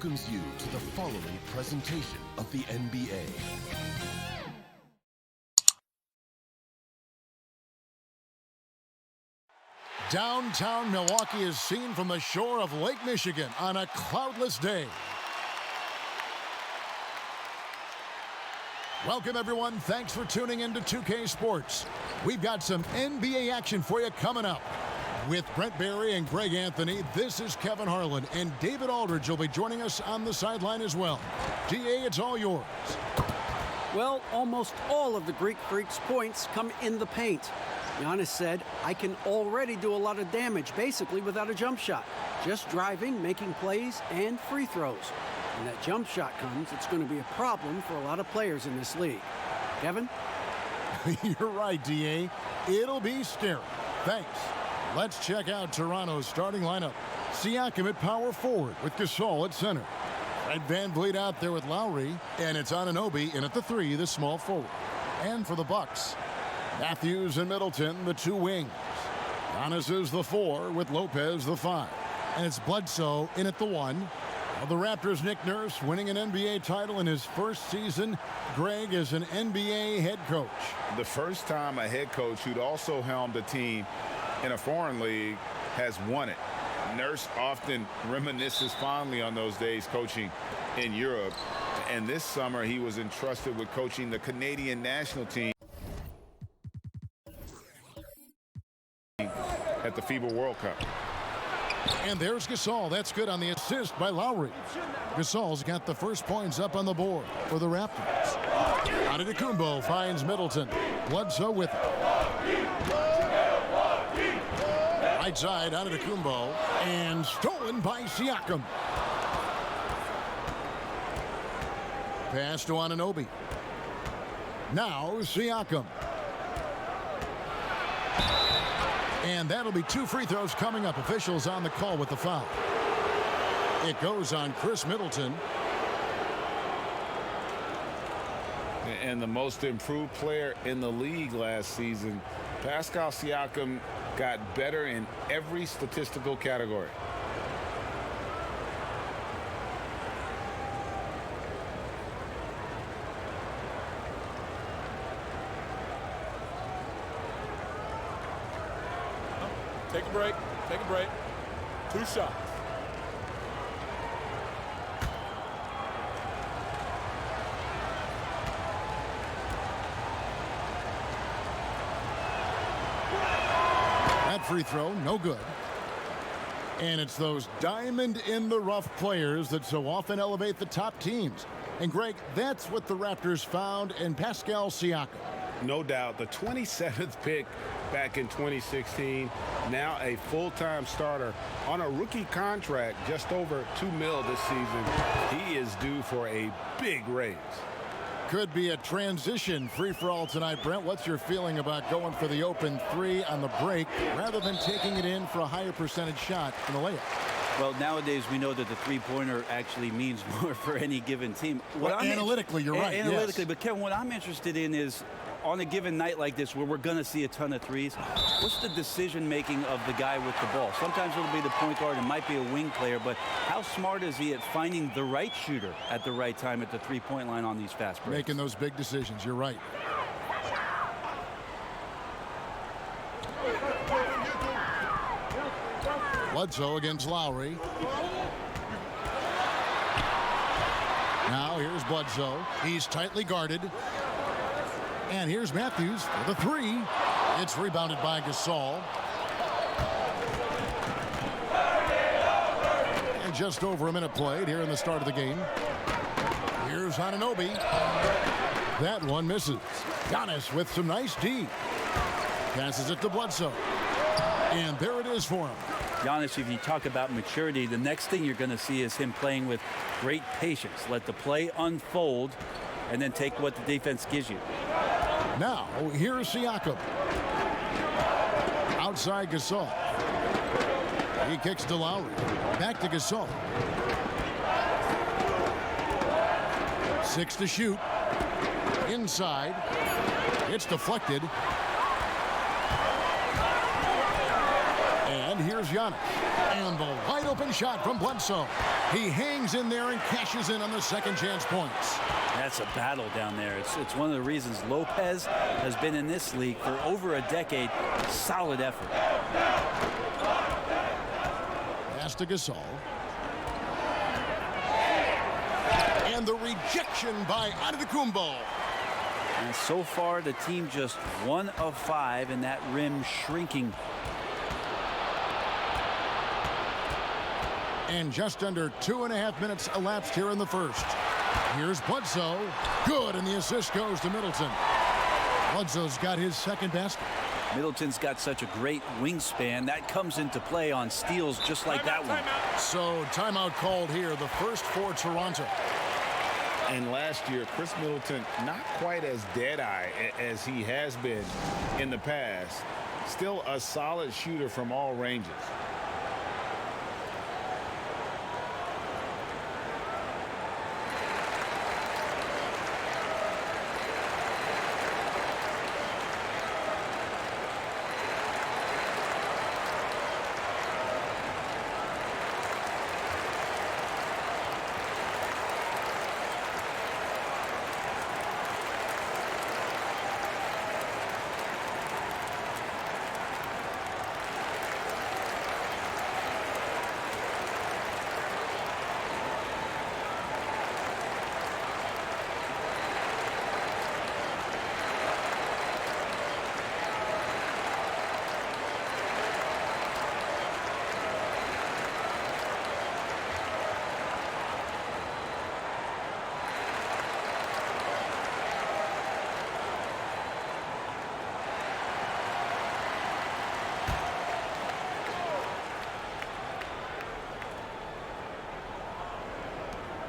welcomes you to the following presentation of the NBA. Downtown Milwaukee is seen from the shore of Lake Michigan on a cloudless day. Welcome, everyone. Thanks for tuning in to 2K Sports. We've got some NBA action for you coming up. With Brent Barry and Greg Anthony, this is Kevin Harlan, and David Aldridge will be joining us on the sideline as well. DA, it's all yours. Well, almost all of the Greek Freak's points come in the paint. Giannis said, I can already do a lot of damage, basically without a jump shot. Just driving, making plays, and free throws. When that jump shot comes, it's going to be a problem for a lot of players in this league. Kevin? You're right, DA. It'll be scary. Thanks. Let's check out Toronto's starting lineup. Siakam at power forward with Gasol at center. Fred VanVleet out there with Lowry, and it's Anunoby in at the 3, the small forward. And for the Bucks, Matthews and Middleton, the 2 wings. Giannis is the 4 with Lopez the 5. And it's Bledsoe in at the 1. The Raptors' Nick Nurse winning an NBA title in his first season. Greg is an NBA head coach. The first time a head coach who'd also helmed a team in a foreign league has won it. Nurse often reminisces fondly on those days coaching in Europe. And this summer he was entrusted with coaching the Canadian national team at the FIBA World Cup. And there's Gasol. That's good on the assist by Lowry. Gasol's got the first points up on the board for the Raptors. Antetokounmpo finds Middleton. Bledsoe with it. Right side, Antetokounmpo, and stolen by Siakam. Pass to Anunoby. Now Siakam. And that'll be 2 free throws coming up. Officials on the call with the foul. It goes on Chris Middleton. And the most improved player in the league last season, Pascal Siakam, got better in every statistical category. Take a break. Take a break. 2 shots. That free throw, no good. And it's those diamond-in-the-rough players that so often elevate the top teams. And, Greg, that's what the Raptors found in Pascal Siakam. No doubt. The 27th pick back in 2016. Now a full-time starter on a rookie contract, just over $2 million this season. He is due for a big raise. Could be a transition free-for-all tonight, Brent. What's your feeling about going for the open 3 on the break rather than taking it in for a higher percentage shot in the layup? Well, nowadays we know that the three-pointer actually means more for any given team. Analytically, you're right. Analytically, yes. But Kevin, what I'm interested in is, on a given night like this where we're going to see a ton of threes, what's the decision-making of the guy with the ball? Sometimes it'll be the point guard, it might be a wing player, but how smart is he at finding the right shooter at the right time at the three-point line on these fast breaks? Making those big decisions, you're right. Bledsoe against Lowry. Now here's Bledsoe. He's tightly guarded. And here's Matthews for the 3. It's rebounded by Gasol. And just over a minute played here in the start of the game. Here's Anunoby. That one misses. Giannis with some nice D. Passes it to Bledsoe. And there it is for him. Giannis, if you talk about maturity, the next thing you're going to see is him playing with great patience. Let the play unfold and then take what the defense gives you. Now, here's Siakam. Outside Gasol. He kicks to Lowry. Back to Gasol. 6 to shoot. Inside. It's deflected. And here here's Giannis. And the wide open shot from Bledsoe. He hangs in there and cashes in on the second chance points. That's a battle down there. It's one of the reasons Lopez has been in this league for over a decade. Solid effort. Pass to Gasol. And the rejection by Antetokounmpo. And so far, the team just 1 of 5 in that rim shrinking. And just under 2.5 minutes elapsed here in the first. Here's Bledsoe. Good, and the assist goes to Middleton. Bledsoe's got his second basket. Middleton's got such a great wingspan. That comes into play on steals just like that one. So timeout called here, the first for Toronto. And last year, Chris Middleton not quite as dead-eye as he has been in the past. Still a solid shooter from all ranges.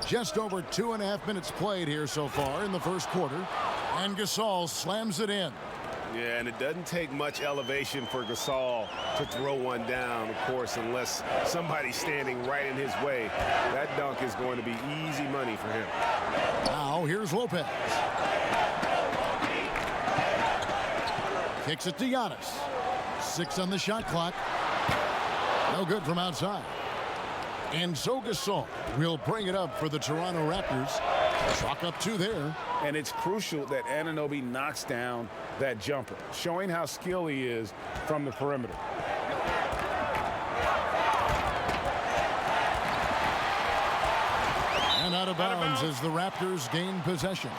Just over 2.5 minutes played here so far in the first quarter. And Gasol slams it in. Yeah, and it doesn't take much elevation for Gasol to throw one down, of course, unless somebody's standing right in his way. That dunk is going to be easy money for him. Now here's Lopez. Kicks it to Giannis. 6 on the shot clock. No good from outside. And so Gasol will bring it up for the Toronto Raptors. Chalk up 2 there. And it's crucial that Anunoby knocks down that jumper, showing how skilled he is from the perimeter. And out of bounds as the Raptors gain possession.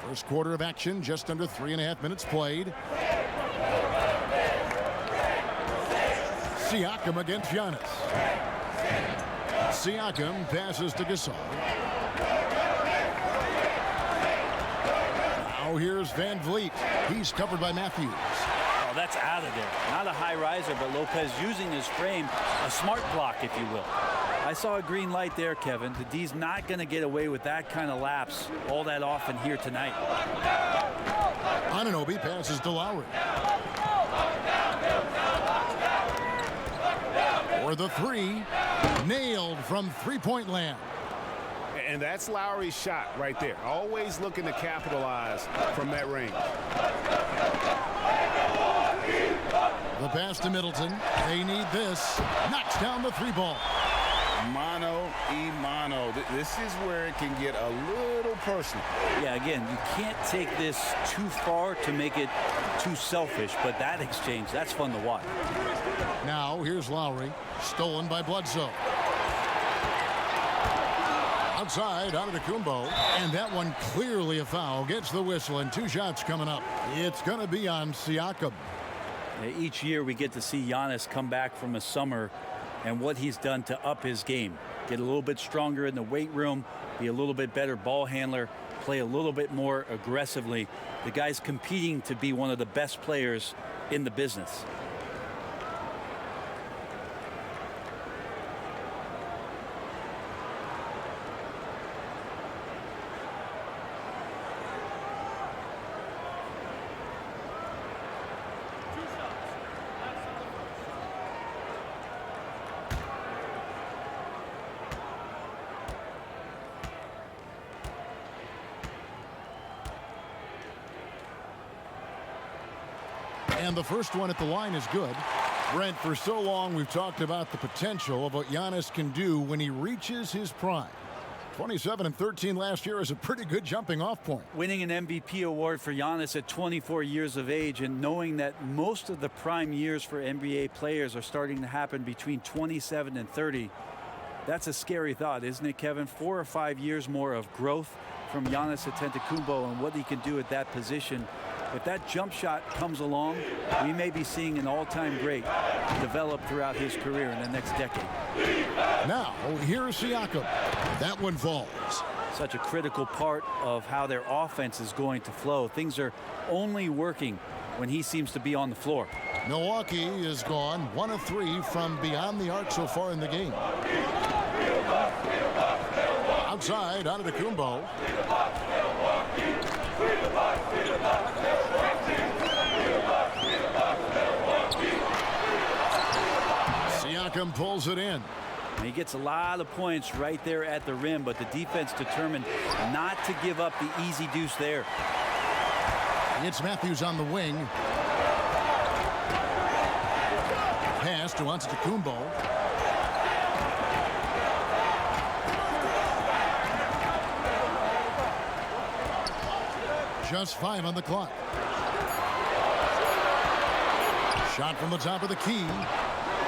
First quarter of action, just under 3.5 minutes played. Siakam against Giannis. Siakam passes to Gasol. Now here's Van Vliet. He's covered by Matthews. Oh, that's out of there. Not a high riser, but Lopez using his frame, a smart block, if you will. I saw a green light there, Kevin. The D's not going to get away with that kind of lapse all that often here tonight. Anunoby passes to Lowry. For the 3, nailed from three-point land. And that's Lowry's shot right there. Always looking to capitalize from that range. The pass to Middleton. They need this. Knocks down the 3-ball. Mano y mano. This is where it can get a little personal. Yeah, again, you can't take this too far to make it too selfish, but that exchange, that's fun to watch. Now here's Lowry. Stolen by Bledsoe. Outside, Antetokounmpo. And that one clearly a foul. Gets the whistle, and 2 shots coming up. It's going to be on Siakam. Each year we get to see Giannis come back from a summer and what he's done to up his game. Get a little bit stronger in the weight room, be a little bit better ball handler, play a little bit more aggressively. The guy's competing to be one of the best players in the business. And the first one at the line is good. Brent, for so long we've talked about the potential of what Giannis can do when he reaches his prime. 27 and 13 last year is a pretty good jumping off point. Winning an MVP award for Giannis at 24 years of age, and knowing that most of the prime years for NBA players are starting to happen between 27 and 30. That's a scary thought, isn't it, Kevin? 4 or 5 years more of growth from Giannis Antetokounmpo and what he can do at that position. If that jump shot comes along, we may be seeing an all-time great develop throughout his career in the next decade. Now, here's Siakam. That one falls. Such a critical part of how their offense is going to flow. Things are only working when he seems to be on the floor. Milwaukee is gone 1 of 3 from beyond the arc so far in the game. Outside, Antetokounmpo. Siakam pulls it in. And he gets a lot of points right there at the rim, but the defense determined not to give up the easy deuce there. It's Matthews on the wing. Pass to Antetokounmpo. Just 5 on the clock. Shot from the top of the key.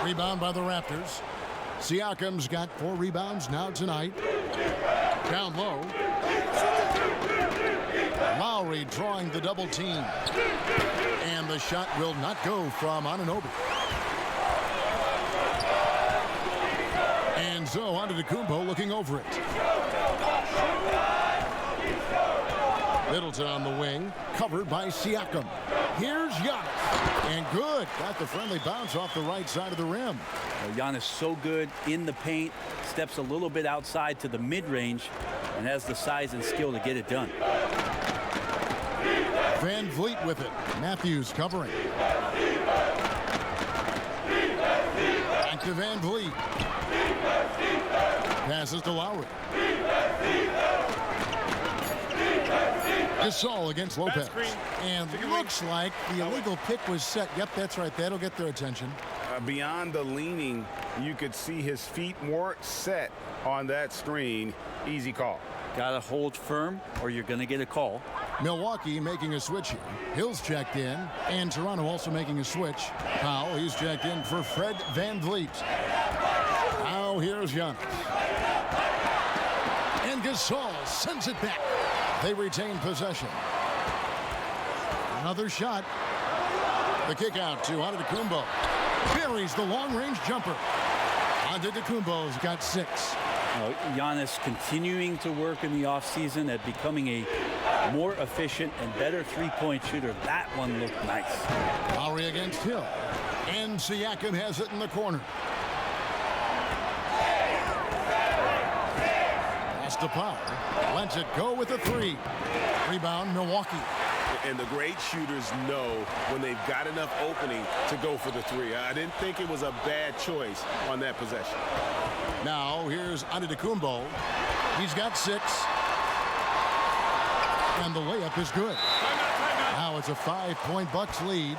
Rebound by the Raptors. Siakam's got 4 rebounds now tonight. Down low. Lowry drawing the double team. And the shot will not go from Anunoby. And so Antetokounmpo looking over it. Middleton on the wing, covered by Siakam. Here's Giannis. And good. Got the friendly bounce off the right side of the rim. Well, Giannis so good in the paint, steps a little bit outside to the mid-range, and has the size and skill to get it done. Van Vliet with it. Matthews covering. Back to Van Vliet. Passes to Lowry. Gasol against Lopez. And looks like the illegal pick was set. Yep, that's right. That'll get their attention. Beyond the leaning, you could see his feet weren't set on that screen. Easy call. Got to hold firm or you're going to get a call. Milwaukee making a switch here. Hill's checked in, and Toronto also making a switch. Powell, he's checked in for Fred Van Vliet. Now here's Giannis. And Gasol sends it back. They retain possession. Another shot. The kick out to Antetokounmpo. Buries the long-range jumper. Antetokounmpo's got 6. Giannis continuing to work in the offseason at becoming a more efficient and better three-point shooter. That one looked nice. Lowry against Hill. And Siakam has it in the corner. Pass to Powell. Lets it go with a 3. Rebound, Milwaukee. And the great shooters know when they've got enough opening to go for the 3. I didn't think it was a bad choice on that possession. Now here's Antetokounmpo. He's got 6. And the layup is good. Now it's a 5-point Bucks lead.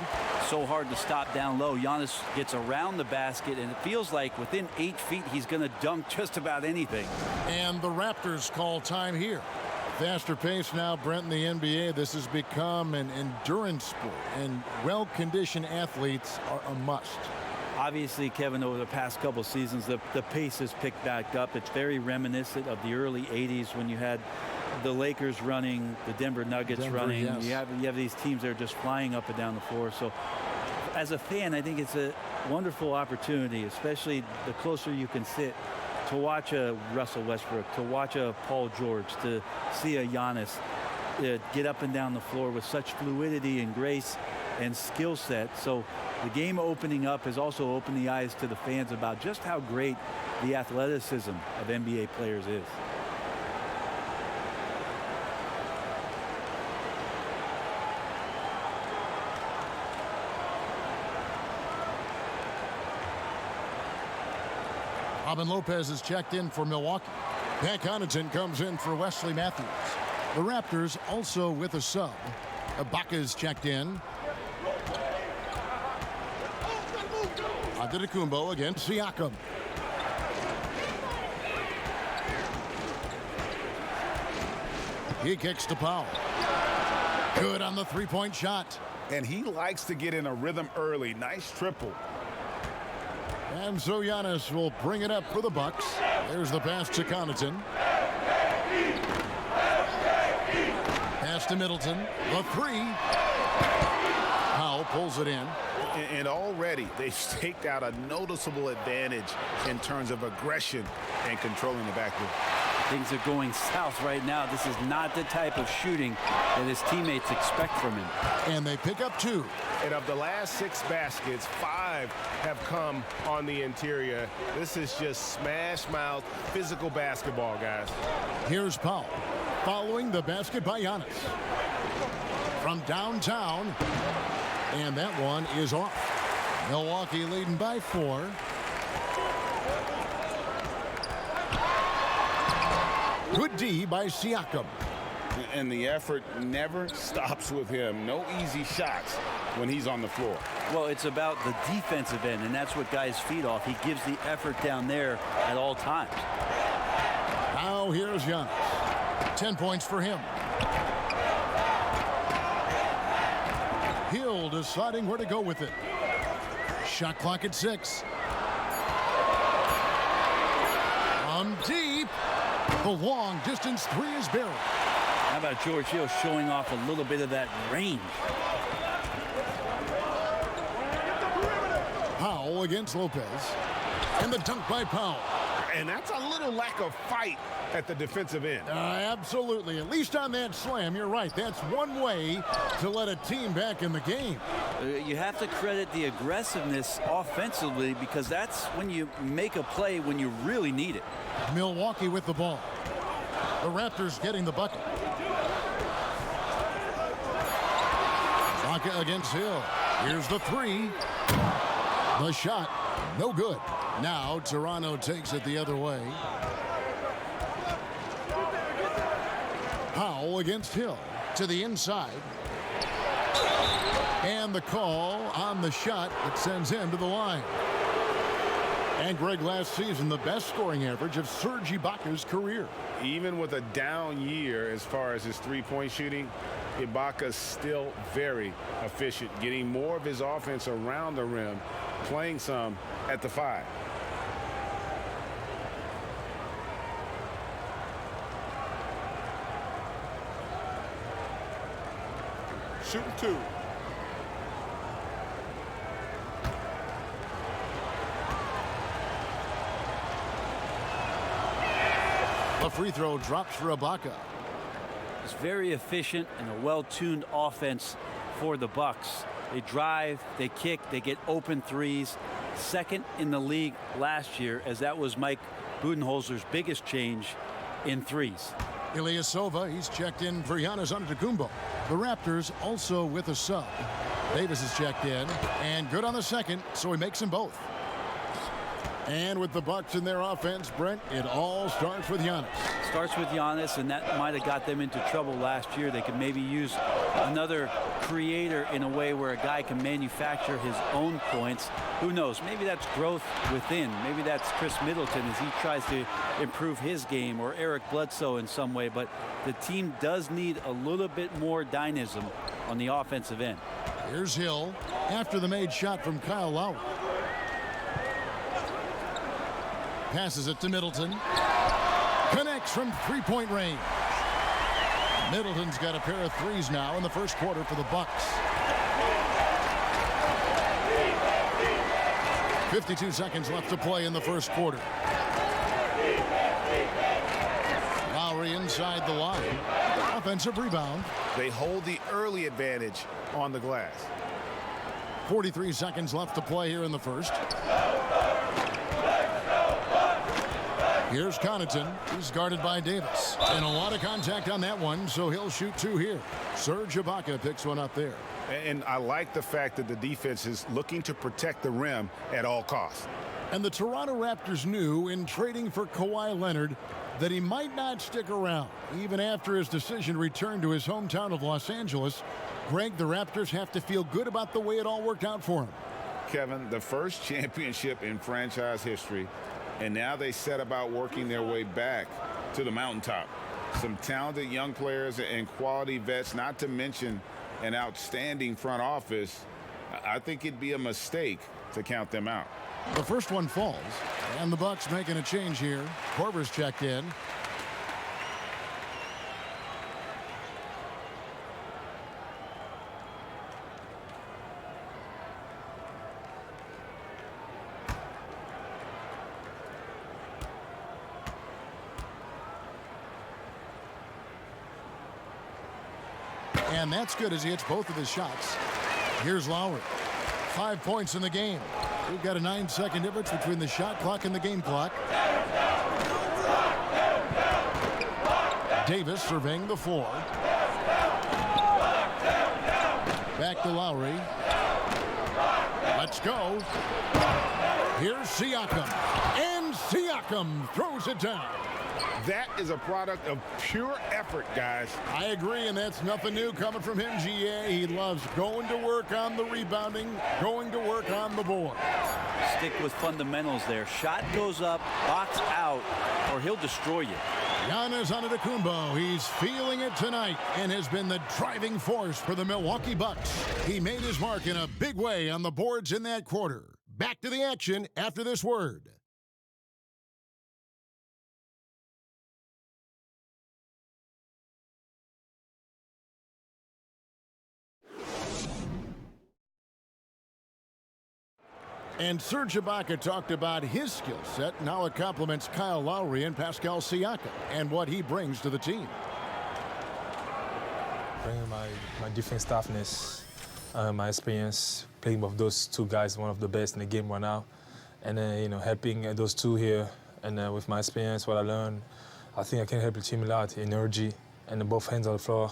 So hard to stop down low. Giannis gets around the basket, and it feels like within 8 feet he's going to dunk just about anything. And the Raptors call time here. Faster pace now, Brent, in the NBA. This has become an endurance sport, and well-conditioned athletes are a must. Obviously, Kevin, over the past couple seasons, the pace has picked back up. It's very reminiscent of the early 80s when you had the Lakers running, the Denver Nuggets running. Yes. You have these teams that are just flying up and down the floor. So as a fan, I think it's a wonderful opportunity, especially the closer you can sit, to watch a Russell Westbrook, to watch a Paul George, to see a Giannis get up and down the floor with such fluidity and grace and skill set. So the game opening up has also opened the eyes to the fans about just how great the athleticism of NBA players is. Robin Lopez is checked in for Milwaukee. Pat Connaughton comes in for Wesley Matthews. The Raptors also with a sub. Ibaka's checked in. Antetokounmpo against Siakam. He kicks to Powell. Good on the three-point shot. And he likes to get in a rhythm early. Nice triple. And so Giannis will bring it up for the Bucks. There's the pass to Connaughton. Pass to Middleton. The three. Powell pulls it in. And already they've staked out a noticeable advantage in terms of aggression and controlling the backcourt. Things are going south right now. This is not the type of shooting that his teammates expect from him. And they pick up 2. And of the last 6 baskets, 5 have come on the interior. This is just smash mouth physical basketball, guys. Here's Powell following the basket by Giannis. From downtown. And that one is off. Milwaukee leading by 4. Good D by Siakam. And the effort never stops with him. No easy shots when he's on the floor. Well, it's about the defensive end, and that's what guys feed off. He gives the effort down there at all times. Now here's Giannis. 10 points for him. Hill deciding where to go with it. Shot clock at 6. From deep. The long distance 3 is buried. How about George Hill showing off a little bit of that range? Powell against Lopez. And the dunk by Powell. And that's a little lack of fight at the defensive end. Absolutely. At least on that slam, you're right. That's one way to let a team back in the game. You have to credit the aggressiveness offensively, because that's when you make a play when you really need it. Milwaukee with the ball. The Raptors getting the bucket. Ibaka against Hill. Here's the 3. The shot, no good. Now Toronto takes it the other way. Powell against Hill to the inside. And the call on the shot that sends him to the line. And Greg, last season, the best scoring average of Serge Ibaka's career. Even with a down year as far as his three-point shooting, Ibaka's still very efficient, getting more of his offense around the rim, playing some at the 5. Shooting 2. The free throw drops for Ibaka. It's very efficient and a well-tuned offense for the Bucks. They drive, they kick, they get open threes. Second in the league last year, as that was Mike Budenholzer's biggest change in threes. Ilyasova, he's checked in for Giannis Antetokounmpo. The Raptors also with a sub. Davis is checked in, and good on the second, so he makes them both. And with the Bucks in their offense, Brent, it all starts with Giannis. Starts with Giannis, and that might have got them into trouble last year. They could maybe use another creator in a way where a guy can manufacture his own points. Who knows? Maybe that's growth within. Maybe that's Chris Middleton as he tries to improve his game, or Eric Bledsoe in some way. But the team does need a little bit more dynamism on the offensive end. Here's Hill after the made shot from Kyle Lowry. Passes it to Middleton. Connects from three-point range. Middleton's got a pair of threes now in the first quarter for the Bucks. 52 seconds left to play in the first quarter. Lowry inside the line. Offensive rebound. They hold the early advantage on the glass. 43 seconds left to play here in the first. Here's Connaughton. He's guarded by Davis. And a lot of contact on that one, so he'll shoot 2 here. Serge Ibaka picks one up there. And I like the fact that the defense is looking to protect the rim at all costs. And the Toronto Raptors knew in trading for Kawhi Leonard that he might not stick around. Even after his decision returned to his hometown of Los Angeles, Greg, the Raptors have to feel good about the way it all worked out for him. Kevin, the first championship in franchise history, and now they set about working their way back to the mountaintop. Some talented young players and quality vets, not to mention an outstanding front office. I think it'd be a mistake to count them out. The first one falls, and the Bucks making a change here. Korver's checked in. And that's good as he hits both of his shots. Here's Lowry. 5 points in the game. We've got a 9-second difference between the shot clock and the game clock. Davis surveying the floor. Back to Lowry. Let's go. Here's Siakam. And Siakam throws it down. That is a product of pure effort, guys. I agree, and that's nothing new coming from him, GA. He loves going to work on the rebounding, going to work on the board. Stick with fundamentals there. Shot goes up, box out, or he'll destroy you. Giannis Antetokounmpo, he's feeling it tonight and has been the driving force for the Milwaukee Bucks. He made his mark in a big way on the boards in that quarter. Back to the action after this word. And Serge Ibaka talked about his skill set. Now it complements Kyle Lowry and Pascal Siakam and what he brings to the team. Bringing my defense toughness, my experience playing with those two guys, one of the best in the game right now, and then helping those two here, and with my experience, what I learned, I think I can help the team a lot. Energy and both hands on the floor.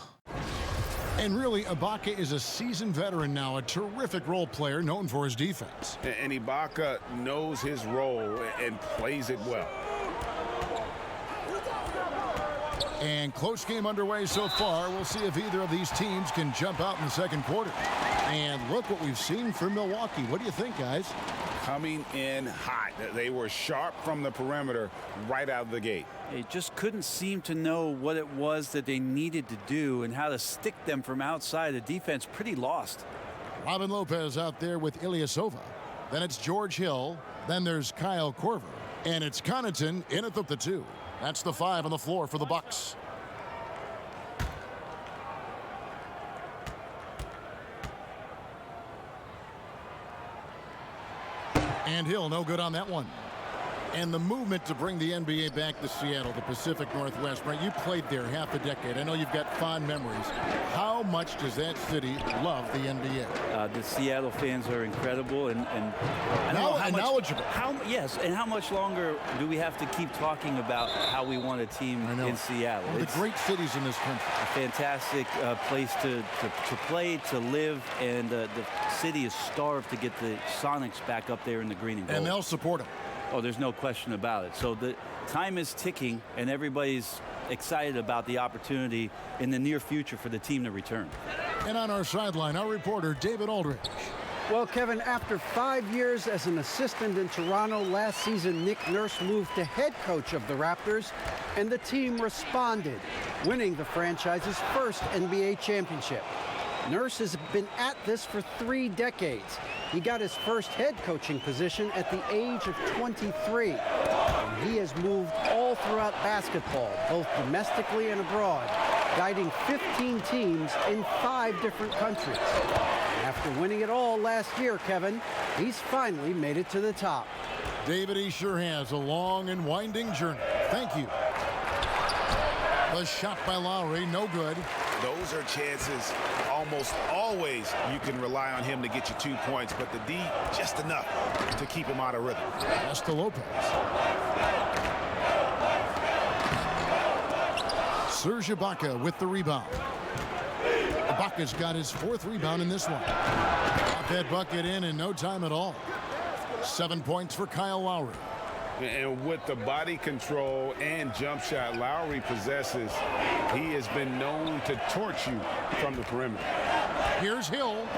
And really, Ibaka is a seasoned veteran now, a terrific role player known for his defense. And Ibaka knows his role and plays it well. And close game underway so far. We'll see if either of these teams can jump out in the second quarter. And look what we've seen from Milwaukee. What do you think, guys? Coming in hot. They were sharp from the perimeter right out of the gate. They just couldn't seem to know what it was that they needed to do and how to stick them from outside. The defense pretty lost. Robin Lopez out there with Ilyasova. Then it's George Hill. Then there's Kyle Korver. And it's Connaughton in at the 2. That's the 5 on the floor for the Bucks. And Hill, no good on that one. And the movement to bring the NBA back to Seattle, the Pacific Northwest. Right, you played there half a decade. I know you've got fond memories. How much does that city love the NBA? The Seattle fans are incredible and knowledgeable. Yes, and how much longer do we have to keep talking about how we want a team in Seattle? One of the great cities in this country. A fantastic place to play, to live, and the city is starved to get the Sonics back up there in the green and gold. And they'll support them. Oh, there's no question about it. So the time is ticking, and everybody's excited about the opportunity in the near future for the team to return. And on our sideline, our reporter, David Aldridge. Well, Kevin, after 5 years as an assistant in Toronto, last season Nick Nurse moved to head coach of the Raptors, and the team responded, winning the franchise's first NBA championship. Nurse has been at this for 3 decades. He got his first head coaching position at the age of 23. And he has moved all throughout basketball, both domestically and abroad, guiding 15 teams in 5 different countries. After winning it all last year, Kevin, he's finally made it to the top. David, he sure has a long and winding journey. Thank you. The shot by Lowry, no good. Those are chances almost always you can rely on him to get you 2 points, but the D just enough to keep him out of rhythm. That's to Lopez. Serge Ibaka with the rebound. Ibaka's got his 4th rebound in this one. Got that bucket in no time at all. 7 points for Kyle Lowry. And with the body control and jump shot Lowry possesses, he has been known to torch you from the perimeter. Here's Hill.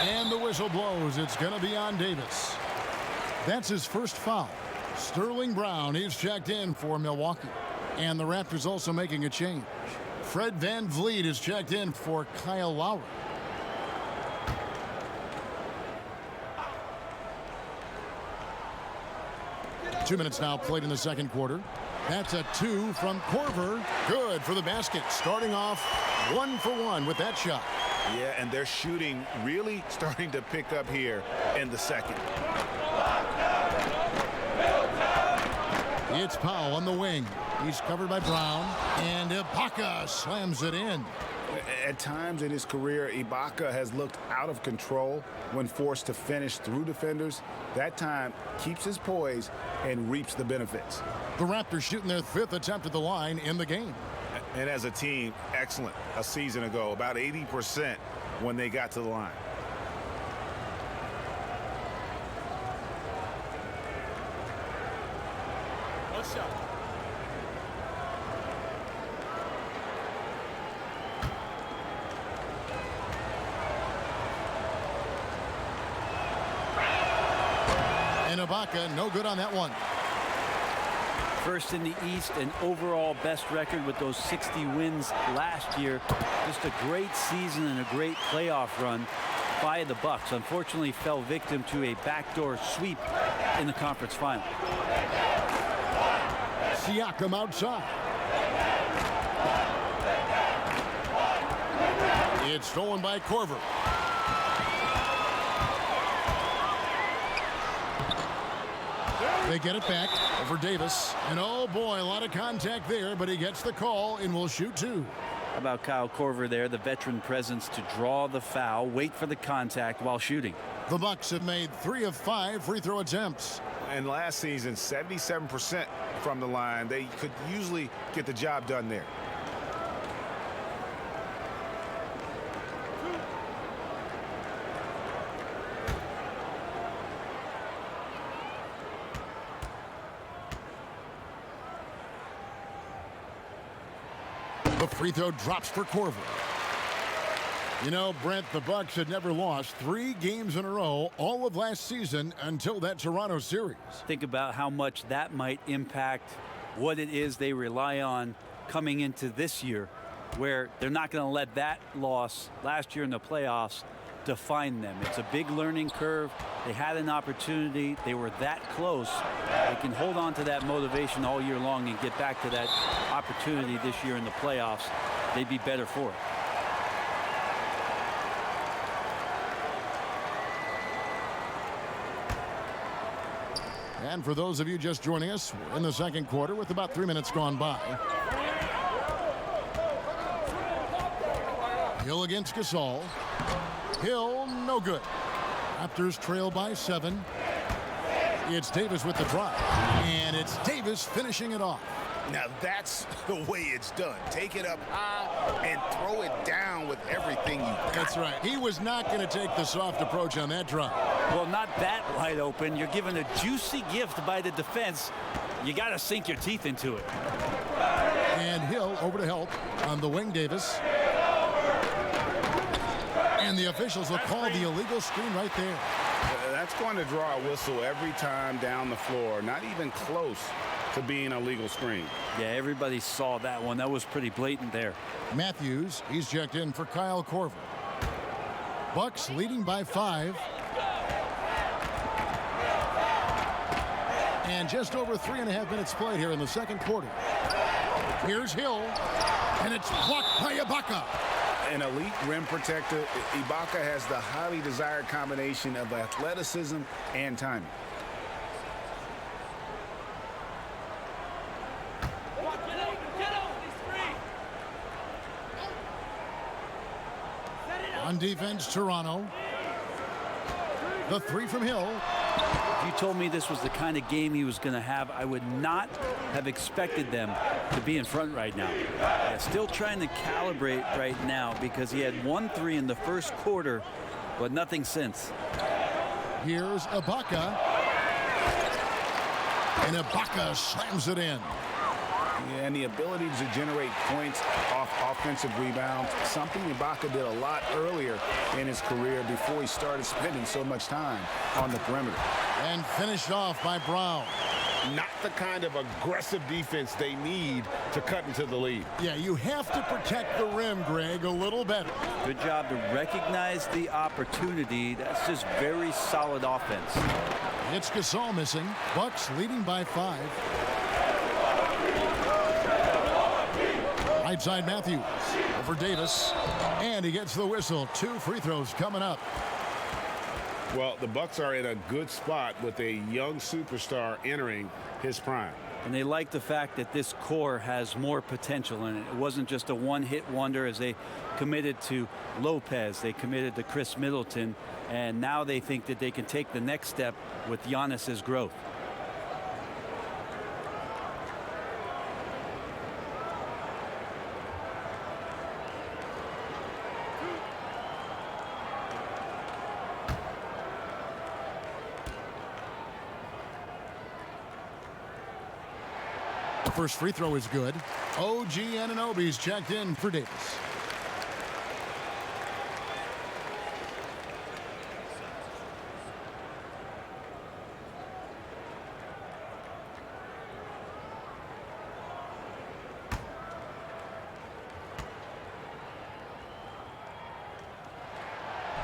And the whistle blows. It's going to be on Davis. That's his first foul. Sterling Brown is checked in for Milwaukee. And the Raptors also making a change. Fred VanVleet is checked in for Kyle Lowry. Two minutes now played in the second quarter. That's a 2 from Korver. Good for the basket. Starting off 1 for 1 with that shot. Yeah, and their shooting really starting to pick up here in the second. It's Powell on the wing. He's covered by Brown. And Ibaka slams it in. At times in his career, Ibaka has looked out of control when forced to finish through defenders. That time keeps his poise and reaps the benefits. The Raptors shooting their 5th attempt at the line in the game. And as a team, excellent a season ago, about 80% when they got to the line. One shot. And Ibaka, no good on that one. First in the East and overall best record with those 60 wins last year. Just a great season and a great playoff run by the Bucks. Unfortunately fell victim to a backdoor sweep in the conference final. Siakam outside. It's stolen by Korver. They get it back over Davis. And oh boy, a lot of contact there, but he gets the call and will shoot 2. How about Kyle Korver there, the veteran presence to draw the foul, wait for the contact while shooting. The Bucks have made 3 of 5 free throw attempts. And last season, 77% from the line. They could usually get the job done there. The free throw drops for Korver. You know, Brent, the Bucks had never lost 3 games in a row all of last season until that Toronto series. Think about how much that might impact what it is they rely on coming into this year, where they're not going to let that loss last year in the playoffs define them. It's a big learning curve. They had an opportunity. They were that close. They can hold on to that motivation all year long and get back to that opportunity this year in the playoffs. They'd be better for it. And for those of you just joining us, we're in the second quarter with about 3 minutes gone by. Hill against Gasol. Hill, no good. Raptors trail by 7. It's Davis with the drive. And it's Davis finishing it off. Now that's the way it's done. Take it up high and throw it down with everything you got. That's right. He was not going to take the soft approach on that drive. Well, not that wide open. You're given a juicy gift by the defense. You got to sink your teeth into it. And Hill over to help on the wing, Davis. And the officials will call the illegal screen right there. That's going to draw a whistle every time down the floor. Not even close to being a legal screen. Yeah, everybody saw that one. That was pretty blatant there. Matthews, he's checked in for Kyle Korver. Bucks leading by 5. And just over 3.5 minutes played here in the second quarter. Here's Hill, and it's blocked by Ibaka. An elite rim protector, Ibaka has the highly desired combination of athleticism and timing. On defense, Toronto. The 3 from Hill. If you told me this was the kind of game he was going to have, I would not have expected them to be in front right now. Yeah, still trying to calibrate right now because he had 1 3 in the first quarter, but nothing since. Here's Ibaka. And Ibaka slams it in. Yeah, and the ability to generate points off offensive rebounds, something Ibaka did a lot earlier in his career before he started spending so much time on the perimeter. And finished off by Brown. Not the kind of aggressive defense they need to cut into the lead. Yeah, you have to protect the rim, Greg, a little better. Good job to recognize the opportunity. That's just very solid offense. It's Gasol missing. Bucks leading by 5. Right side Matthews over Davis. And he gets the whistle. 2 free throws coming up. Well, the Bucks are in a good spot with a young superstar entering his prime. And they like the fact that this core has more potential in it. It wasn't just a one-hit wonder as they committed to Lopez. They committed to Chris Middleton. And now they think that they can take the next step with Giannis's growth. First free throw is good. OG Anunoby's checked in for Davis.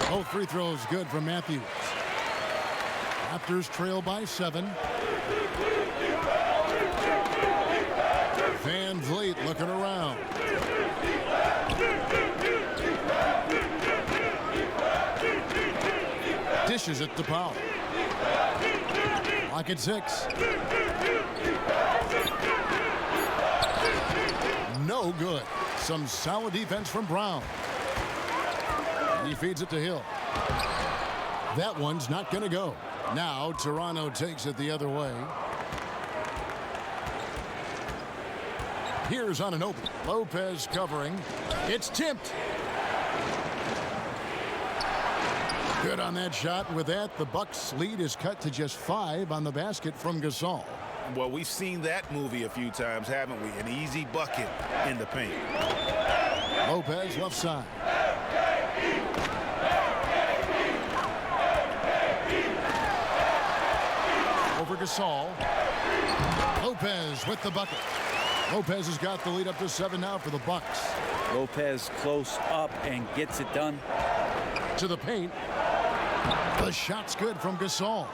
Both free throws good from Matthews. Raptors trail by 7. Van Vliet looking around. Dishes it to Powell. Lock at 6. No good. Some solid defense from Brown. He feeds it to Hill. That one's not going to go. Now Toronto takes it the other way. Here's Anunoby. Lopez covering. It's tipped. Good on that shot. With that, the Bucks lead is cut to just 5 on the basket from Gasol. Well, we've seen that movie a few times, haven't we? An easy bucket in the paint. Lopez left side. Over Gasol. Lopez with the bucket. Lopez has got the lead up to 7 now for the Bucks. Lopez close up and gets it done. To the paint. The shot's good from Gasol.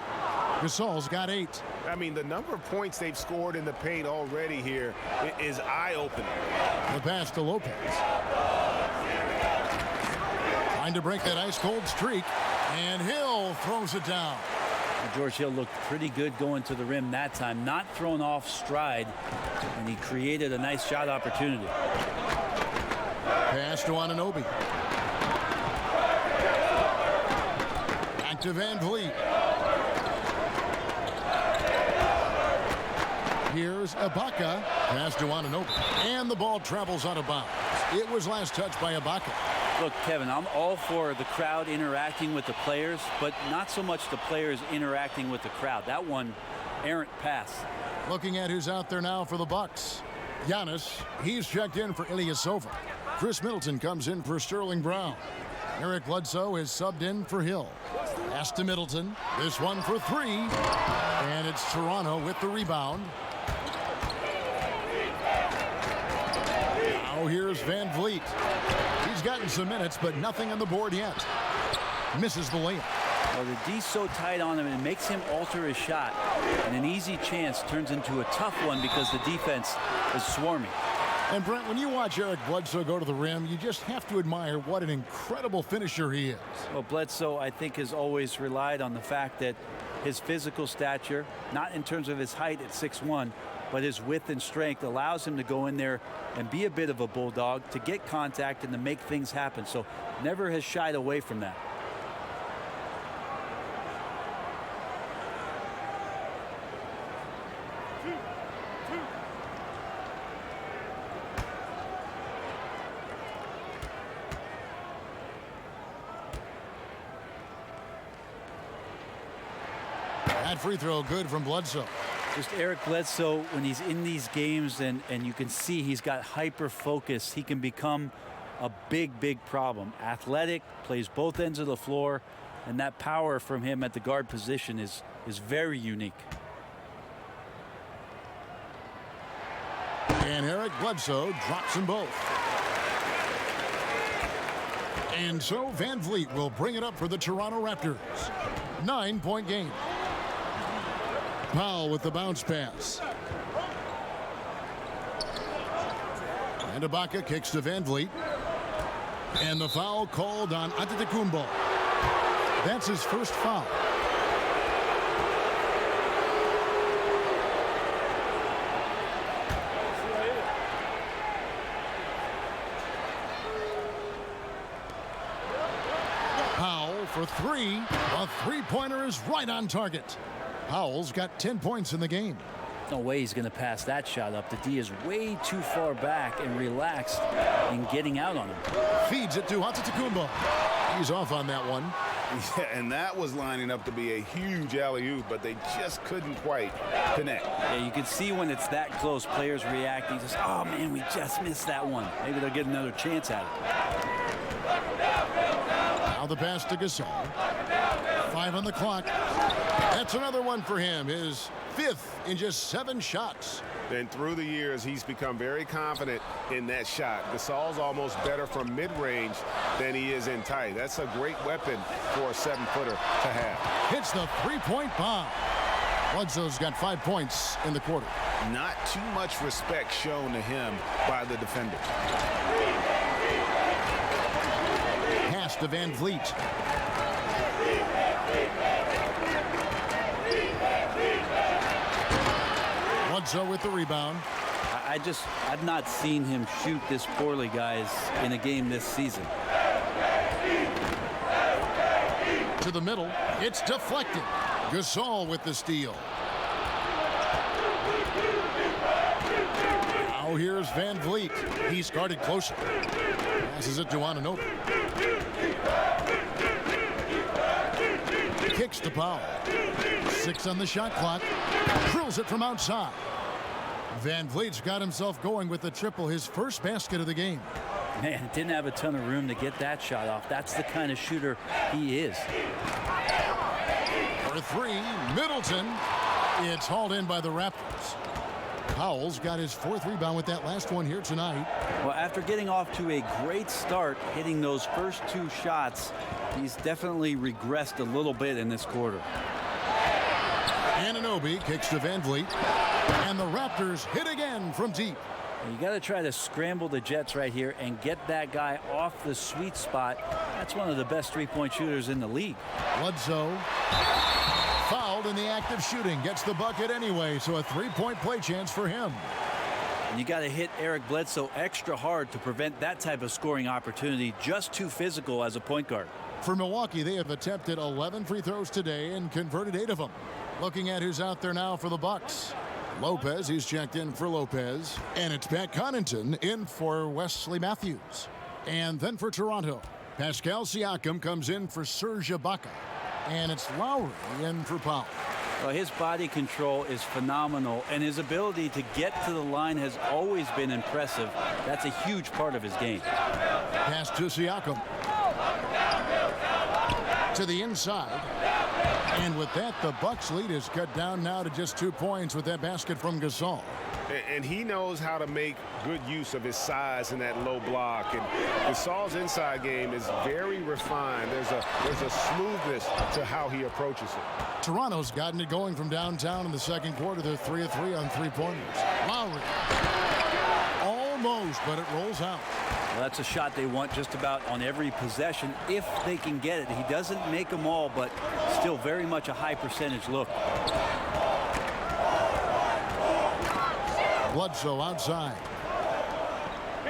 Gasol's got 8. I mean, the number of points they've scored in the paint already here is eye-opening. The pass to Lopez. Trying to break that ice-cold streak. And Hill throws it down. George Hill looked pretty good going to the rim that time, not thrown off stride, and he created a nice shot opportunity. Pass to Anunoby. Back to Van Vliet. Here's Ibaka. Pass to Anunoby. And the ball travels out of bounds. It was last touched by Ibaka. Look, Kevin, I'm all for the crowd interacting with the players, but not so much the players interacting with the crowd. That one, errant pass. Looking at who's out there now for the Bucks. Giannis, he's checked in for Ilyasova. Chris Middleton comes in for Sterling Brown. Eric Bledsoe is subbed in for Hill. Pass to Middleton. This one for 3. And it's Toronto with the rebound. Now here's Van Vliet. He's gotten some minutes, but nothing on the board yet. Misses the layup. Well, the D's so tight on him, it makes him alter his shot. And an easy chance turns into a tough one because the defense is swarming. And Brent, when you watch Eric Bledsoe go to the rim, you just have to admire what an incredible finisher he is. Well, Bledsoe, I think, has always relied on the fact that his physical stature, not in terms of his height at 6'1", but his width and strength allows him to go in there and be a bit of a bulldog, to get contact and to make things happen. So never has shied away from that. That free throw good from Bledsoe. Just Eric Bledsoe, when he's in these games and you can see he's got hyper focus, he can become a big problem. Athletic, plays both ends of the floor, and that power from him at the guard position is very unique. And Eric Bledsoe drops them both. And so Van Vliet will bring it up for the Toronto Raptors. 9-point game. Powell with the bounce pass. And Ibaka kicks to Van Vliet. And the foul called on Antetokounmpo. That's his first foul. Powell for three. A three-pointer is right on target. Powell's got 10 points in the game. No way he's going to pass that shot up. The D is way too far back and relaxed in getting out on him. Feeds it to Antetokounmpo. He's off on that one. Yeah, and that was lining up to be a huge alley-oop, but they just couldn't quite connect. Yeah, you can see when it's that close, players reacting. Just, oh, man, we just missed that one. Maybe they'll get another chance at it. Now the pass to Gasol. 5 on the clock. That's another one for him. His 5th in just 7 shots. And through the years, he's become very confident in that shot. Gasol's almost better from mid-range than he is in tight. That's a great weapon for a 7-footer to have. Hits the three-point bomb. Bledsoe's got 5 points in the quarter. Not too much respect shown to him by the defenders. Pass to Van Vliet. Bledsoe with the rebound. I've not seen him shoot this poorly, guys, in a game this season. To the middle. It's deflected. Gasol with the steal. Now here's Van Vliet. He's guarded closer. Passes it to Anunoby. Kicks to Powell. 6 on the shot clock. Drills it from outside. Van Vliet's got himself going with the triple, his first basket of the game. Man, didn't have a ton of room to get that shot off. That's the kind of shooter he is. For 3, Middleton. It's hauled in by the Raptors. Powell's got his 4th rebound with that last one here tonight. Well, after getting off to a great start, hitting those first 2 shots, he's definitely regressed a little bit in this quarter. Anunoby kicks to Van Vliet. And the Raptors hit again from deep. You got to try to scramble the Jets right here and get that guy off the sweet spot. That's one of the best three-point shooters in the league. Bledsoe fouled in the act of shooting. Gets the bucket anyway, so a 3-point play chance for him. And you got to hit Eric Bledsoe extra hard to prevent that type of scoring opportunity. Just too physical as a point guard. For Milwaukee, they have attempted 11 free throws today and converted 8 of them. Looking at who's out there now for the Bucks. Lopez, he's checked in for Lopez. And it's Pat Connaughton in for Wesley Matthews. And then for Toronto, Pascal Siakam comes in for Serge Ibaka. And it's Lowry in for Powell. Well, his body control is phenomenal, and his ability to get to the line has always been impressive. That's a huge part of his game. Pass to Siakam. To the inside. And with that, the Bucks lead is cut down now to just 2 points with that basket from Gasol. And he knows how to make good use of his size in that low block. And Gasol's inside game is very refined. There's a smoothness to how he approaches it. Toronto's gotten it going from downtown in the second quarter. They're 3 of 3 on 3-pointers. Lowry. Almost, but it rolls out. Well, that's a shot they want just about on every possession if they can get it. He doesn't make them all, but still very much a high percentage look. Bledsoe outside.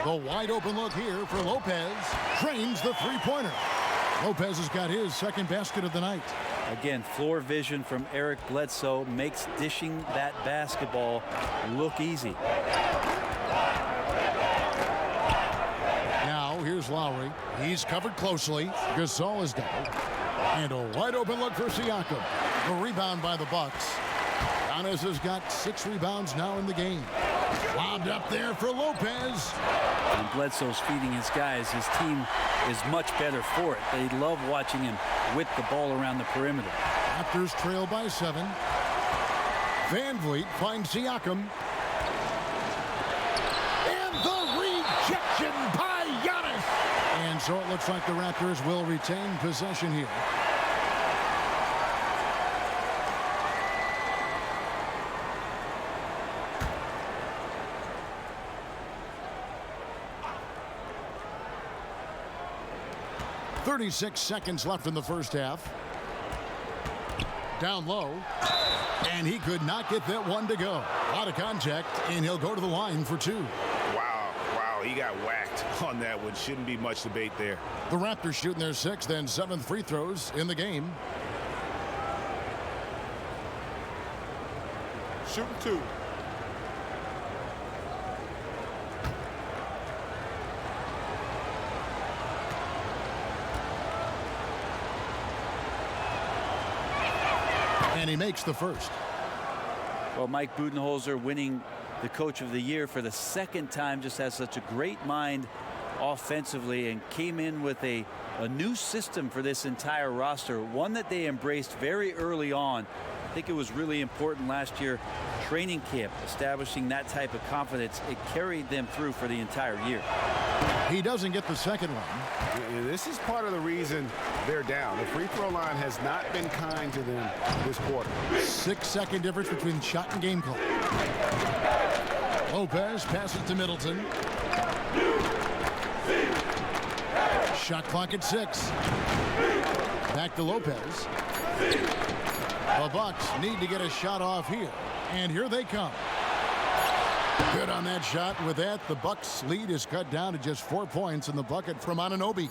The wide open look here for Lopez. Drains the three-pointer. Lopez has got his second basket of the night. Again, floor vision from Eric Bledsoe makes dishing that basketball look easy. Now here's Lowry. He's covered closely. Gasol is doubled. And a wide open look for Siakam. The rebound by the Bucks. Giannis has got 6 rebounds now in the game. Lobbed up there for Lopez. And Bledsoe's feeding his guys. His team is much better for it. They love watching him whip the ball around the perimeter. Raptors trail by 7. Van Vliet finds Siakam. And the rejection by Giannis. And so it looks like the Raptors will retain possession here. .36 seconds left in the first half. Down low. And he could not get that one to go. A lot of contact, and he'll go to the line for 2. Wow, he got whacked on that one. Shouldn't be much debate there. The Raptors shooting their 6th and 7th free throws in the game. Shooting 2. And he makes the first. Well, Mike Budenholzer winning the Coach of the Year for the 2nd time, just has such a great mind offensively and came in with a new system for this entire roster, one that they embraced very early on. I think it was really important last year, training camp, establishing that type of confidence. It carried them through for the entire year. He doesn't get the second one. This is part of the reason they're down. The free throw line has not been kind to them this quarter. 6-second difference between shot and game clock. Lopez passes to Middleton. Shot clock at 6. Back to Lopez. The Bucks need to get a shot off here. And here they come. Good on that shot. With that, the Bucks' lead is cut down to just 4 points in the bucket from Anunoby.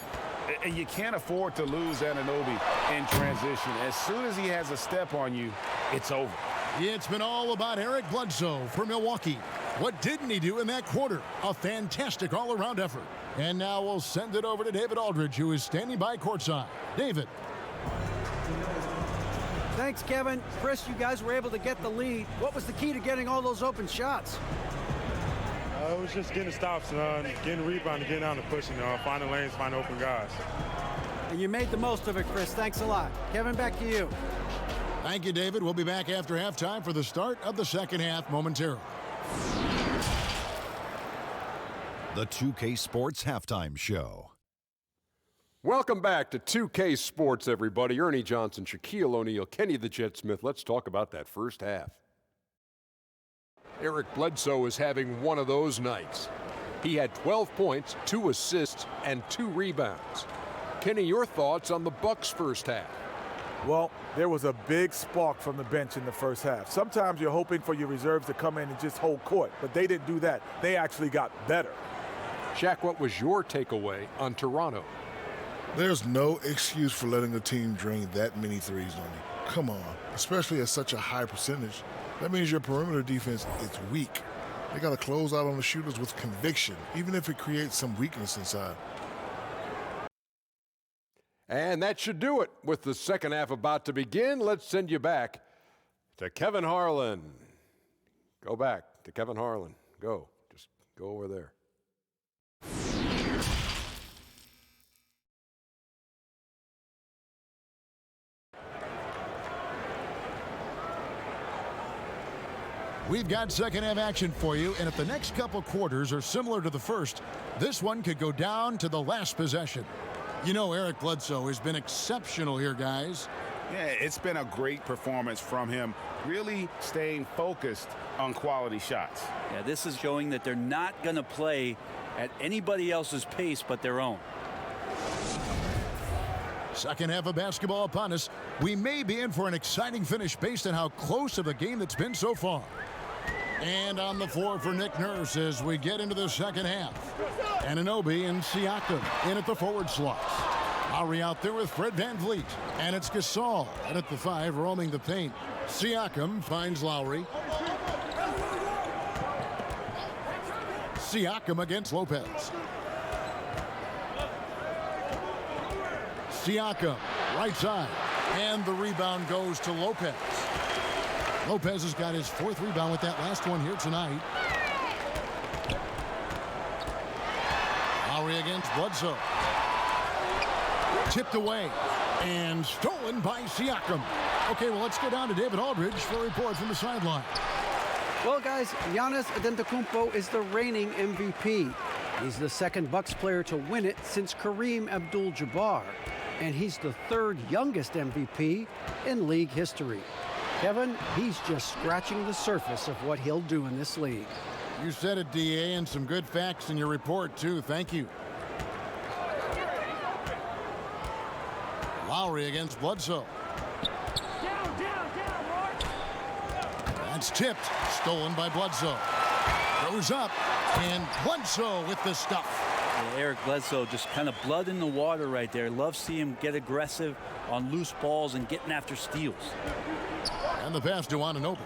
And you can't afford to lose Anunoby in transition. As soon as he has a step on you, it's over. It's been all about Eric Bledsoe for Milwaukee. What didn't he do in that quarter? A fantastic all-around effort. And now we'll send it over to David Aldridge, who is standing by courtside. David. Thanks, Kevin. Chris, you guys were able to get the lead. What was the key to getting all those open shots? It was just getting stops, getting rebound, getting out and pushing, finding lanes, finding open guys. And you made the most of it, Chris. Thanks a lot. Kevin, back to you. Thank you, David. We'll be back after halftime for the start of the second half momentarily. The 2K Sports Halftime Show. Welcome back to 2K Sports, everybody. Ernie Johnson, Shaquille O'Neal, Kenny the Jet Smith. Let's talk about that first half. Eric Bledsoe is having one of those nights. He had 12 points, 2 assists, and 2 rebounds. Kenny, your thoughts on the Bucks' first half? Well, there was a big spark from the bench in the first half. Sometimes you're hoping for your reserves to come in and just hold court, but they didn't do that. They actually got better. Shaq, what was your takeaway on Toronto? There's no excuse for letting a team drain that many threes on you. Come on, especially at such a high percentage. That means your perimeter defense is weak. They got to close out on the shooters with conviction, even if it creates some weakness inside. And that should do it. With the second half about to begin, let's send you back to Kevin Harlan. Go back to Kevin Harlan. Go. Just go over there. We've got second half action for you, and if the next couple quarters are similar to the first, this one could go down to the last possession. You know, Eric Bledsoe has been exceptional here, guys. Yeah, it's been a great performance from him, really staying focused on quality shots. Yeah, this is showing that they're not going to play at anybody else's pace but their own. Second half of basketball upon us. We may be in for an exciting finish based on how close of a game that's been so far. And on the floor for Nick Nurse as we get into the second half. Anunoby and Siakam in at the forward slots. Lowry out there with Fred VanVleet. And it's Gasol and at the 5 roaming the paint. Siakam finds Lowry. Siakam against Lopez. Siakam, right side. And the rebound goes to Lopez. Lopez has got his 4th rebound with that last one here tonight. Lowry against Bledsoe. Tipped away and stolen by Siakam. Okay, well, let's go down to David Aldridge for a report from the sideline. Well, guys, Giannis Antetokounmpo is the reigning MVP. He's the 2nd Bucks player to win it since Kareem Abdul-Jabbar, and he's the 3rd youngest MVP in league history. Kevin, he's just scratching the surface of what he'll do in this league. You said it, DA, and some good facts in your report, too. Thank you. Lowry against Bledsoe. That's tipped. Stolen by Bledsoe. Goes up, and Bledsoe with the stuff. Yeah, Eric Bledsoe, just kind of blood in the water right there. Love seeing him get aggressive on loose balls and getting after steals. And the pass to Anunoby.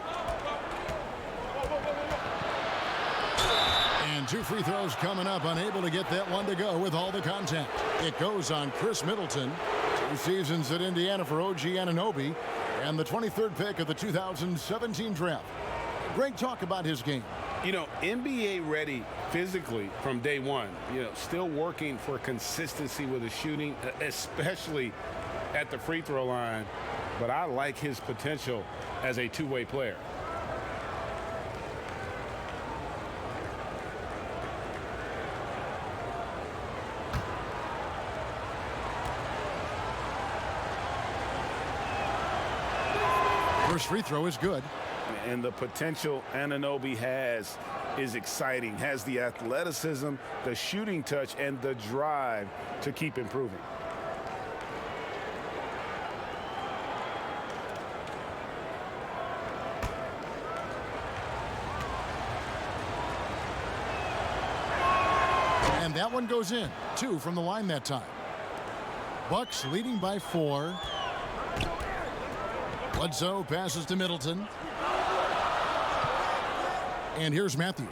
And 2 free throws coming up, unable to get that one to go with all the contact. It goes on Chris Middleton. 2 seasons at Indiana for OG Anunoby, and the 23rd pick of the 2017 draft. Great talk about his game. You know, NBA ready physically from day one. You know, still working for consistency with his shooting, especially at the free throw line. But I like his potential as a two-way player. First free throw is good. And the potential Anunoby has is exciting. Has the athleticism, the shooting touch, and the drive to keep improving. And that one goes in. 2 from the line that time. Bucks leading by 4. Bledsoe passes to Middleton. And here's Matthews.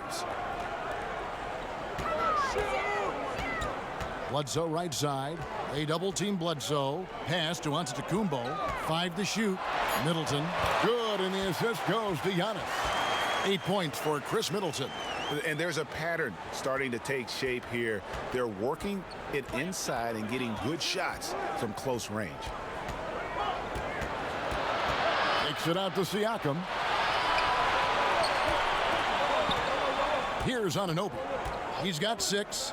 Bledsoe right side. They double team Bledsoe. Pass to Antetokounmpo. 5 to shoot. Middleton. Good, and the assist goes to Giannis. 8 points for Chris Middleton. And there's a pattern starting to take shape here. They're working it inside and getting good shots from close range. Takes it out to Siakam. Here's Anunoby. He's got 6.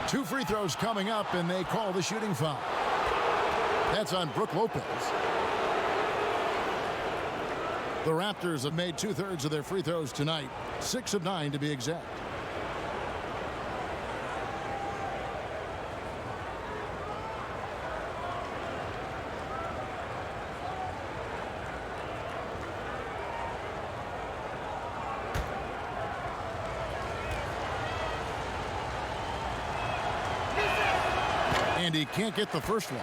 2 free throws coming up, and they call the shooting foul. That's on Brook Lopez. The Raptors have made 2/3 of their free throws tonight. 6 of 9 to be exact. And he can't get the first one.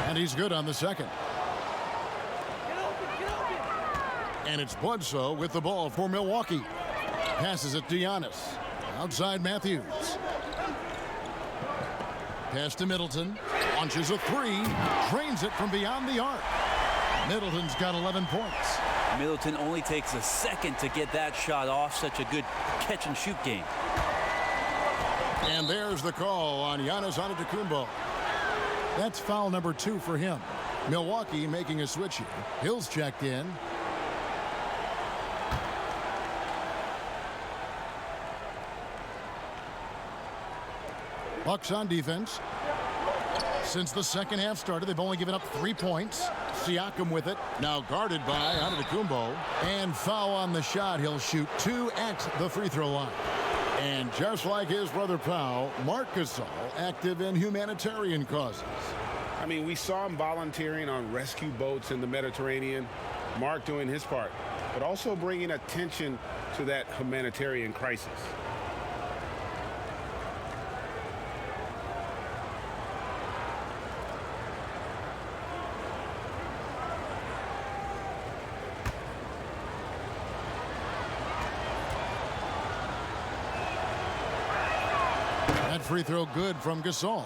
And he's good on the second. And it's Bledsoe with the ball for Milwaukee. Passes it to Giannis. Outside Matthews. Pass to Middleton. Launches a 3. Drains it from beyond the arc. Middleton's got 11 points. Middleton only takes a second to get that shot off. Such a good catch and shoot game. And there's the call on Giannis Antetokounmpo. That's foul number 2 for him. Milwaukee making a switch here. Hill's checked in. Bucks on defense. Since the second half started, they've only given up 3 points. Siakam with it. Now guarded by Antetokounmpo. And foul on the shot. He'll shoot 2 at the free throw line. And just like his brother Powell, Marc Gasol active in humanitarian causes. I mean, we saw him volunteering on rescue boats in the Mediterranean. Marc doing his part, but also bringing attention to that humanitarian crisis. That free throw good from Gasol.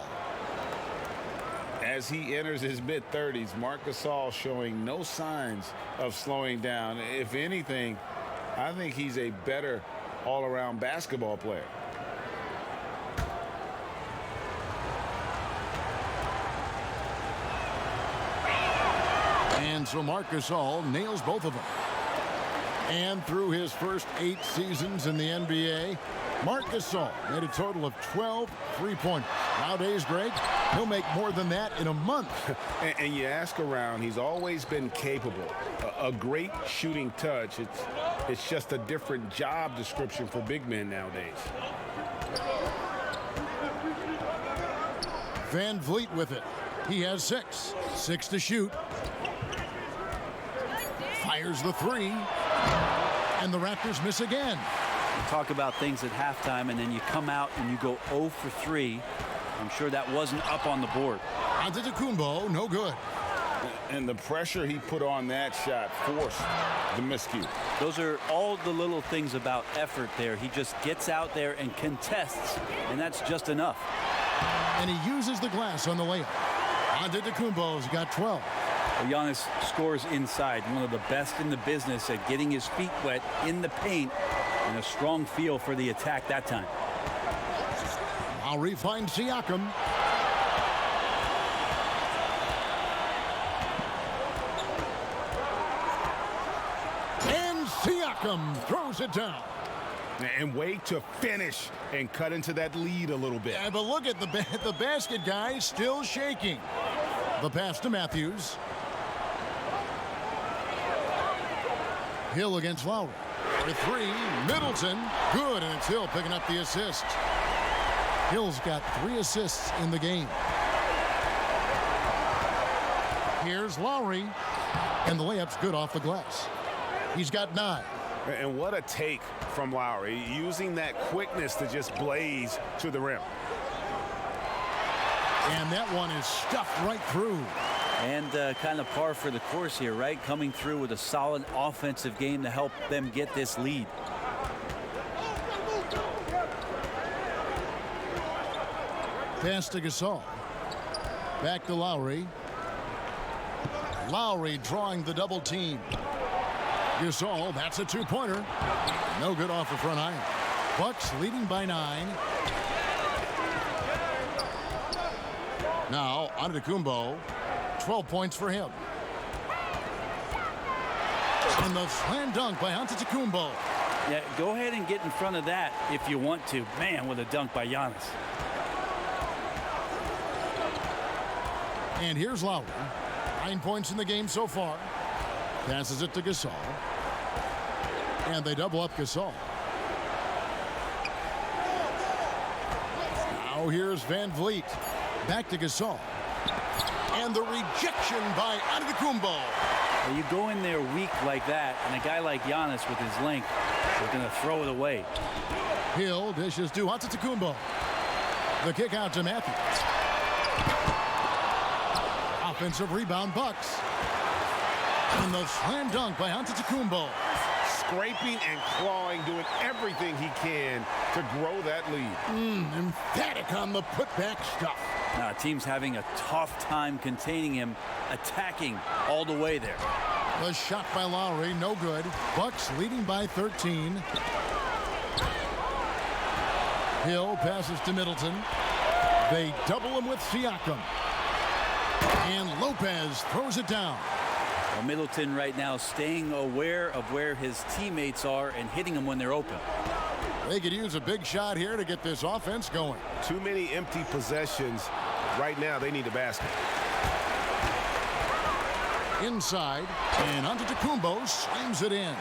As he enters his mid-30s, Marc Gasol showing no signs of slowing down. If anything, I think he's a better all-around basketball player. And so Marc Gasol nails both of them. And through his first 8 seasons in the NBA, Marc Gasol made a total of 12 three-pointers. Nowadays, Greg, he'll make more than that in a month. And you ask around, he's always been capable. A great shooting touch. It's just a different job description for big men nowadays. Van Vliet with it. He has 6. 6 to shoot. Fires the 3. And the Raptors miss again. You talk about things at halftime, and then you come out and you go 0 for 3. I'm sure that wasn't up on the board. Antetokounmpo, no good. And the pressure he put on that shot forced the miscue. Those are all the little things about effort there. He just gets out there and contests, and that's just enough. And he uses the glass on the layup. Antetokounmpo's got 12. Giannis scores inside, one of the best in the business at getting his feet wet in the paint, and a strong feel for the attack that time. Lowry finds Siakam. And Siakam throws it down. And wait to finish and cut into that lead a little bit. Yeah, but look at the basket guy still shaking. The pass to Matthews. Hill against Lowry. For 3, Middleton. Good, and it's Hill picking up the assist. Hill's got 3 assists in the game. Here's Lowry, and the layup's good off the glass. He's got 9. And what a take from Lowry, using that quickness to just blaze to the rim. And that one is stuffed right through. And kind of par for the course here, right? Coming through with a solid offensive game to help them get this lead. Pass to Gasol. Back to Lowry. Lowry drawing the double team. Gasol, that's a 2-pointer. No good off the front iron. Bucks leading by 9. Now, Antetokounmpo, 12 points for him. And the slam dunk by Antetokounmpo. Yeah, go ahead and get in front of that if you want to. Man, with a dunk by Giannis. And here's Lowry. 9 points in the game so far. Passes it to Gasol. And they double up Gasol. Now here's Van Vliet. Back to Gasol. And the rejection by Antetokounmpo. Well, you go in there weak like that, and a guy like Giannis with his length is going to throw it away. Hill dishes to Antetokounmpo. The kick out to Matthews. Offensive rebound, Bucks. And the slam dunk by Antetokounmpo. Scraping and clawing, doing everything he can to grow that lead. Emphatic on the putback stuff. Now, team's having a tough time containing him, attacking all the way there. The shot by Lowry, no good. Bucks leading by 13. Hill passes to Middleton. They double him with Siakam. And Lopez throws it down. Well, Middleton right now staying aware of where his teammates are and hitting them when they're open. They could use a big shot here to get this offense going. Too many empty possessions. Right now, they need a basket. Inside, and Antetokounmpo slams it in.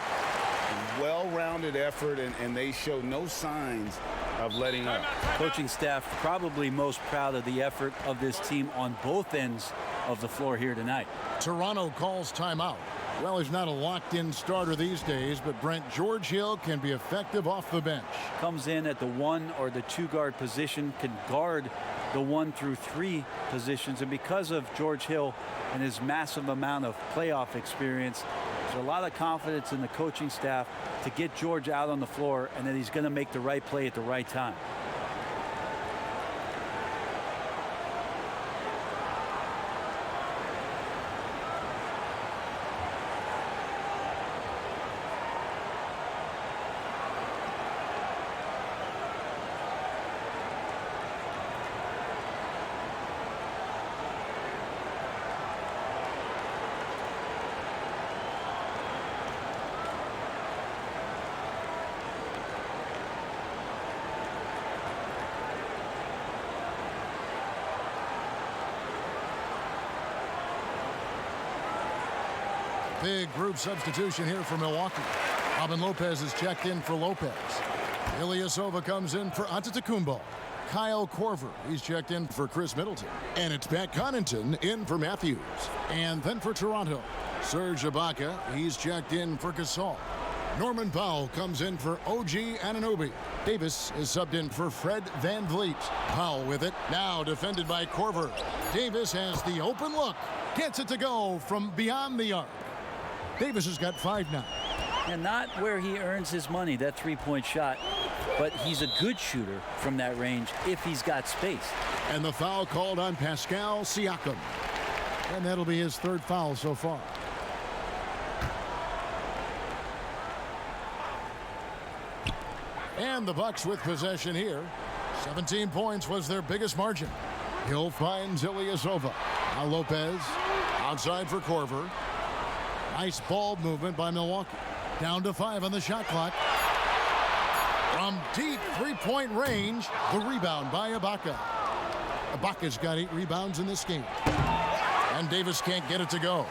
Well-rounded effort, and they show no signs of letting up. Coaching staff probably most proud of the effort of this team on both ends of the floor here tonight. Toronto calls timeout. Well, he's not a locked-in starter these days, but Brent, George Hill can be effective off the bench. Comes in at the 1 or the 2 guard position, can guard the 1 through 3 positions, and because of George Hill and his massive amount of playoff experience, there's a lot of confidence in the coaching staff to get George out on the floor and that he's going to make the right play at the right time. Big group substitution here for Milwaukee. Robin Lopez is checked in for Lopez. Ilyasova comes in for Antetokounmpo. Kyle Korver, he's checked in for Chris Middleton. And it's Pat Connaughton in for Matthews. And then for Toronto, Serge Ibaka, he's checked in for Gasol. Norman Powell comes in for OG Anunoby. Davis is subbed in for Fred VanVleet. Powell with it, now defended by Korver. Davis has the open look, gets it to go from beyond the arc. Davis has got 5 now. And not where he earns his money, that three-point shot, but he's a good shooter from that range if he's got space. And the foul called on Pascal Siakam. And that'll be his 3rd foul so far. And the Bucks with possession here. 17 points was their biggest margin. Hill finds Ilyasova. Now Lopez outside for Korver. Nice ball movement by Milwaukee. Down to 5 on the shot clock. From deep 3-point range, the rebound by Ibaka. Ibaka's got 8 rebounds in this game. And Davis can't get it to go.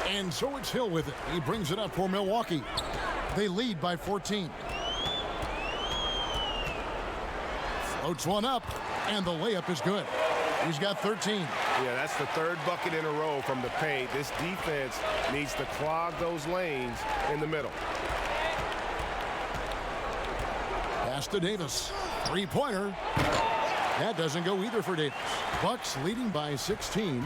And so it's Hill with it. He brings it up for Milwaukee. They lead by 14. Floats one up, and the layup is good. He's got 13. Yeah, that's the 3rd bucket in a row from the paint. This defense needs to clog those lanes in the middle. Pass to Davis. 3-pointer. That doesn't go either for Davis. Bucks leading by 16.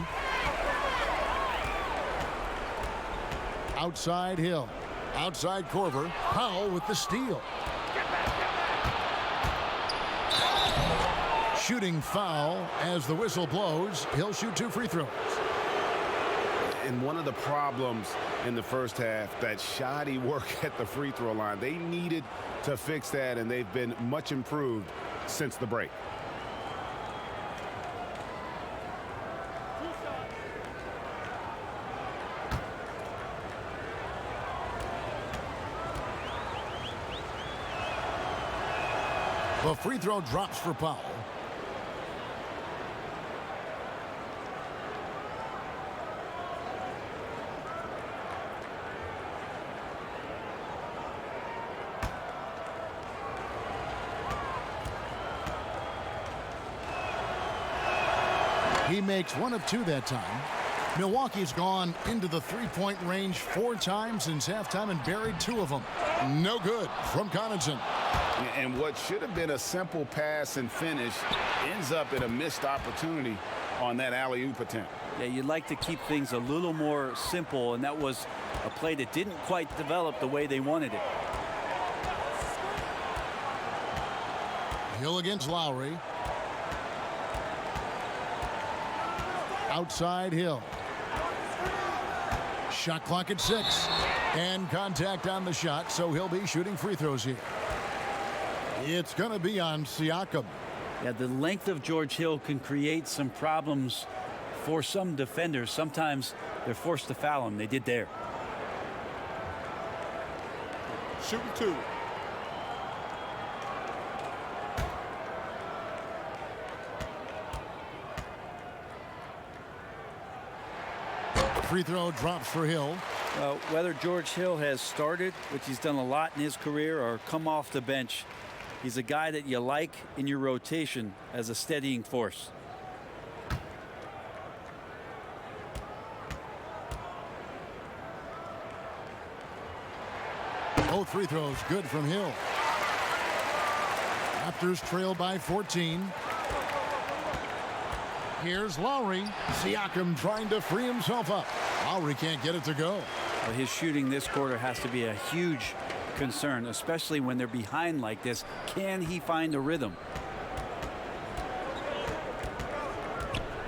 Outside Hill. Outside Korver. Powell with the steal. Shooting foul as the whistle blows. He'll shoot 2 free throws. And one of the problems in the first half, that shoddy work at the free throw line. They needed to fix that, and they've been much improved since the break. The free throw drops for Powell. He makes 1 of 2 that time. Milwaukee's gone into the 3-point range 4 times since halftime and buried 2 of them. No good from Connaughton. And what should have been a simple pass and finish ends up in a missed opportunity on that alley-oop attempt. Yeah, you'd like to keep things a little more simple, and that was a play that didn't quite develop the way they wanted it. Hill against Lowry. Outside Hill. Shot clock at 6. And contact on the shot, so he'll be shooting free throws here. It's going to be on Siakam. Yeah, the length of George Hill can create some problems for some defenders. Sometimes they're forced to foul him. They did there. Shooting 2. Free throw drops for Hill. Whether George Hill has started, which he's done a lot in his career, or come off the bench, he's a guy that you like in your rotation as a steadying force. Both free throws good from Hill. Raptors trail by 14. Here's Lowry. Siakam trying to free himself up. Lowry can't get it to go. Well, his shooting this quarter has to be a huge concern, especially when they're behind like this. Can he find a rhythm?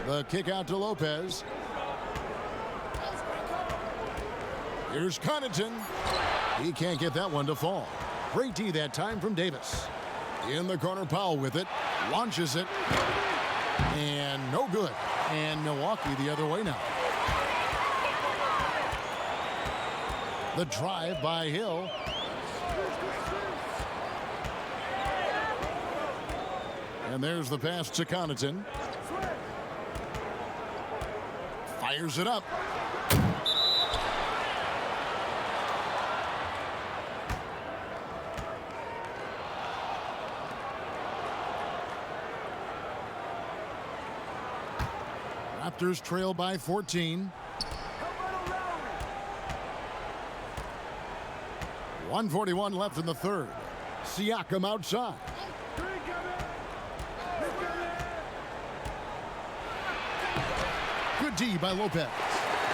The kick out to Lopez. Here's Connaughton. He can't get that one to fall. Great D that time from Davis. In the corner, Powell with it. Launches it. And no good. And Milwaukee the other way now. The drive by Hill. And there's the pass to Connaughton. Fires it up. Raptors trail by 14. 1:41 left in the third. Siakam outside. Good D by Lopez.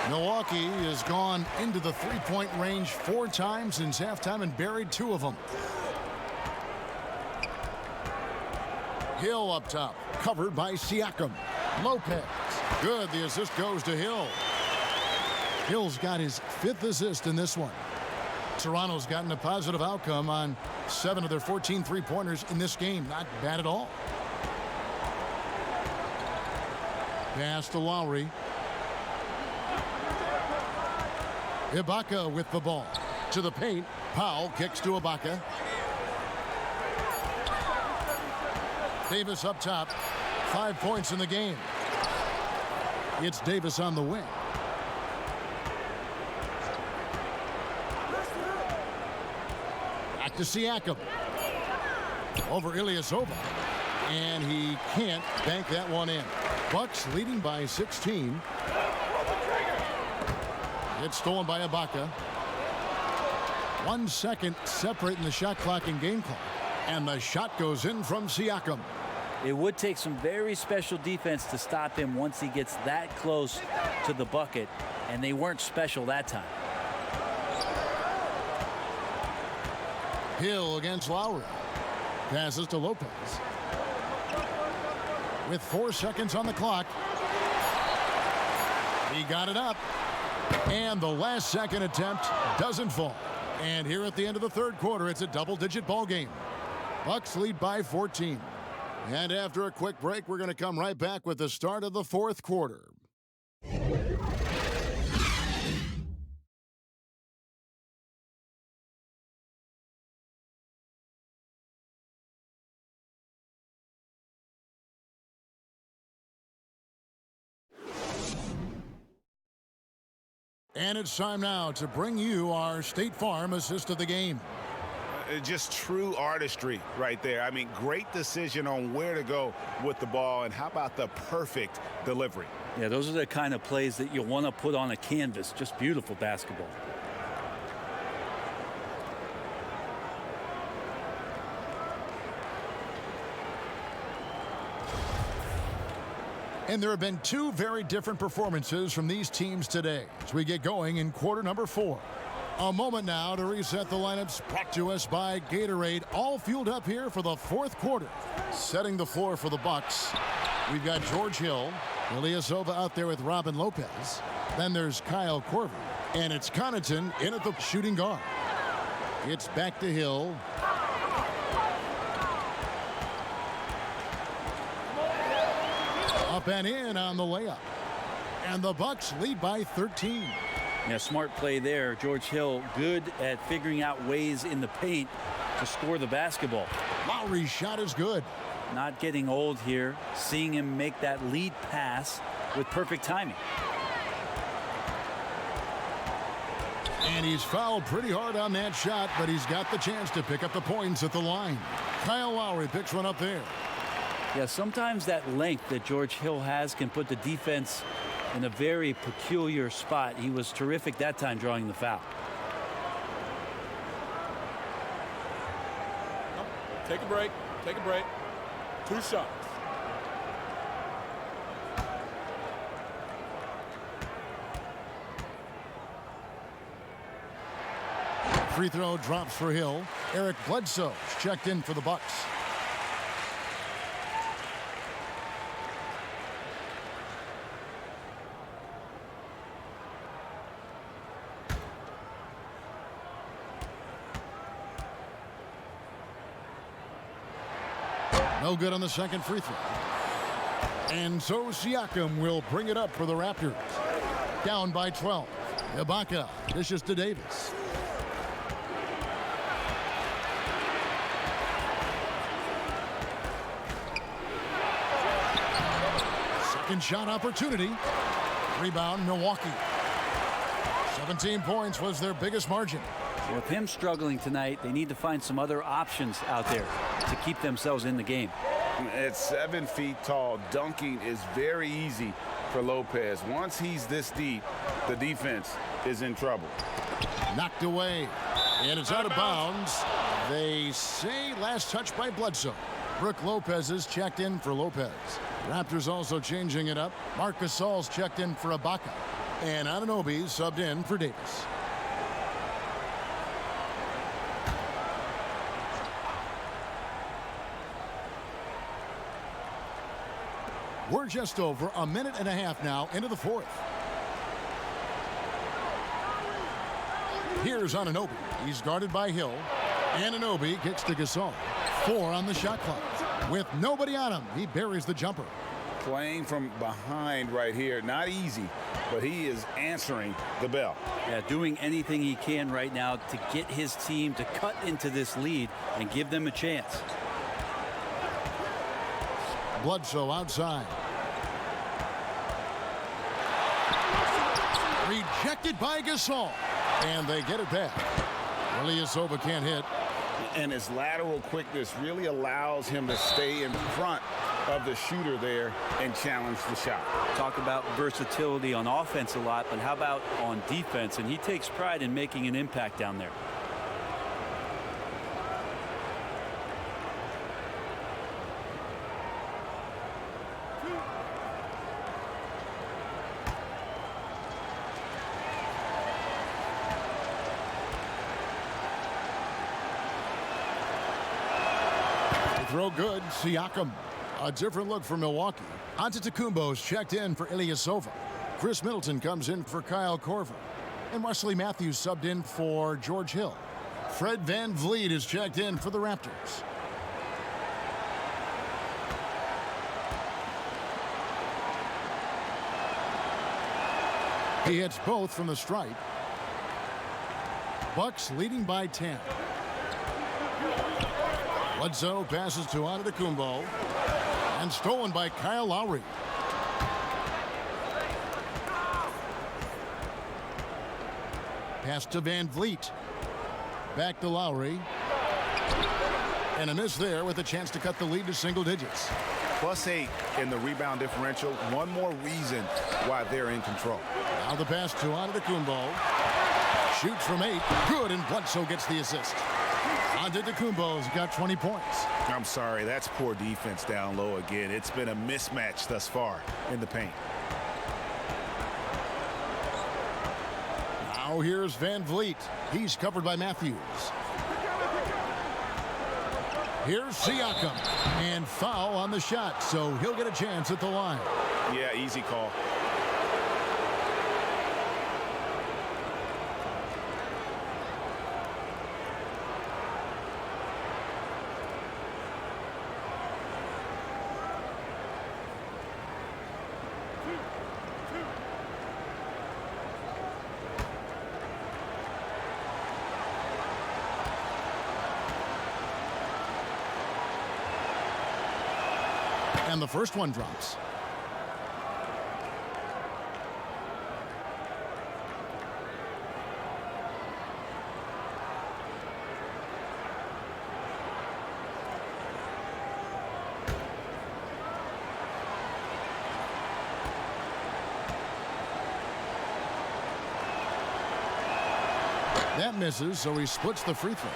Milwaukee has gone into the three-point range 4 times since halftime and buried 2 of them. Hill up top, covered by Siakam. Lopez. Good. The assist goes to Hill. Hill's got his 5th assist in this one. Toronto's gotten a positive outcome on 7 of their 14 three-pointers in this game. Not bad at all. Pass to Lowry. Ibaka with the ball. To the paint. Powell kicks to Ibaka. Davis up top. 5 points in the game. It's Davis on the wing. Back to Siakam. Over Ilyasova. And he can't bank that one in. Bucks leading by 16. It's stolen by Ibaka. 1 second separating the shot clock and game clock. And the shot goes in from Siakam. It would take some very special defense to stop him once he gets that close to the bucket, and they weren't special that time. Hill against Lowry. Passes to Lopez. With 4 seconds on the clock. He got it up. And the last second attempt doesn't fall. And here at the end of the third quarter, it's a double-digit ball game. Bucks lead by 14. And after a quick break, we're going to come right back with the start of the fourth quarter. And it's time now to bring you our State Farm assist of the game. Just true artistry right there. I mean, great decision on where to go with the ball, and how about the perfect delivery? Yeah, those are the kind of plays that you'll want to put on a canvas. Just beautiful basketball. And there have been 2 very different performances from these teams today as we get going in quarter number 4. A moment now to reset the lineups brought to us by Gatorade, all fueled up here for the fourth quarter. Setting the floor for the Bucks, we've got George Hill, Ilyasova out there with Robin Lopez. Then there's Kyle Korver, and it's Connaughton in at the shooting guard. It's back to Hill. Up and in on the layup. And the Bucks lead by 13. Yeah, smart play there. George Hill good at figuring out ways in the paint to score the basketball. Lowry's shot is good. Not getting old here. Seeing him make that lead pass with perfect timing. And he's fouled pretty hard on that shot, but he's got the chance to pick up the points at the line. Kyle Lowry picks one up there. Yeah, sometimes that length that George Hill has can put the defense in a very peculiar spot. He was terrific that time drawing the foul. Take a break. Take a break. 2 shots. Free throw drops for Hill. Eric Bledsoe's checked in for the Bucks. No good on the second free throw. And so Siakam will bring it up for the Raptors. Down by 12. Ibaka dishes to Davis. Second shot opportunity. Rebound Milwaukee. 17 points was their biggest margin. With him struggling tonight, they need to find some other options out there to keep themselves in the game. At 7 feet tall, dunking is very easy for Lopez. Once he's this deep, the defense is in trouble. Knocked away, and it's out of bounds. They say last touch by Bledsoe. Brook Lopez is checked in for Lopez. Raptors also changing it up. Marc Gasol's checked in for Ibaka. And Anunoby subbed in for Davis. We're just over a minute and a half now into the fourth. Here's Anunoby. He's guarded by Hill. Anunoby kicks to Gasol. 4 on the shot clock. With nobody on him, he buries the jumper. Playing from behind right here. Not easy, but he is answering the bell. Yeah, doing anything he can right now to get his team to cut into this lead and give them a chance. Bledsoe outside. Rejected by Gasol. And they get it back. Ilyasova can't hit. And his lateral quickness really allows him to stay in front of the shooter there and challenge the shot. Talk about versatility on offense a lot, but how about on defense? And he takes pride in making an impact down there. Throw good. Siakam. A different look for Milwaukee. Antetokounmpo's checked in for Ilyasova. Chris Middleton comes in for Kyle Korver. And Wesley Matthews subbed in for George Hill. Fred VanVleet is checked in for the Raptors. He hits both from the stripe. Bucks leading by 10. Bledsoe passes to Antetokounmpo. And stolen by Kyle Lowry. Pass to VanVleet. Back to Lowry. And a miss there with a chance to cut the lead to single digits. +8 in the rebound differential. One more reason why they're in control. Now the pass to Antetokounmpo. Shoots from 8. Good, and Bledsoe gets the assist. Antetokounmpo's got 20 points. I'm sorry, that's poor defense down low again. It's been a mismatch thus far in the paint. Now here's VanVleet. He's covered by Matthews. Here's Siakam. And foul on the shot, so he'll get a chance at the line. Yeah, easy call. And the first one drops. That misses, so he splits the free throws.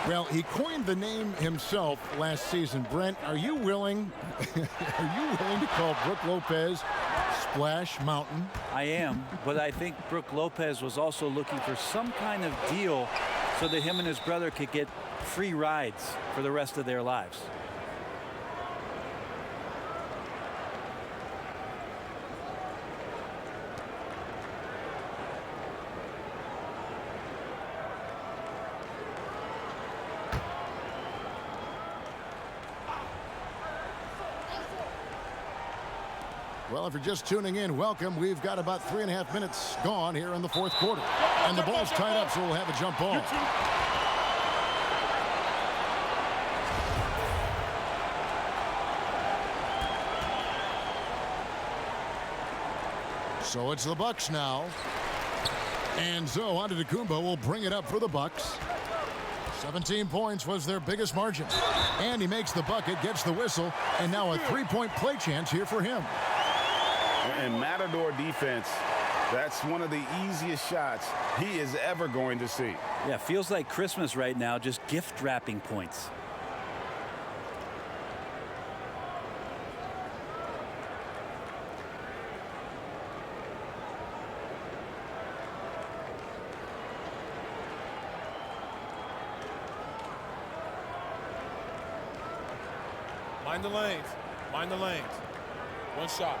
Well, he coined the name himself last season. Brent, are you willing to call Brook Lopez Splash Mountain? I am, but I think Brook Lopez was also looking for some kind of deal so that him and his brother could get free rides for the rest of their lives. Well, if you're just tuning in, welcome. We've got about 3.5 minutes gone here in the fourth quarter. And the ball's tied up, so we'll have a jump ball. So it's the Bucks now. And so Antetokounmpo will bring it up for the Bucks. 17 points was their biggest margin. And he makes the bucket, gets the whistle, and now a three-point play chance here for him. And Matador defense, that's one of the easiest shots he is ever going to see. Yeah, feels like Christmas right now, just gift wrapping points. Mind the lanes. Mind the lanes. One shot.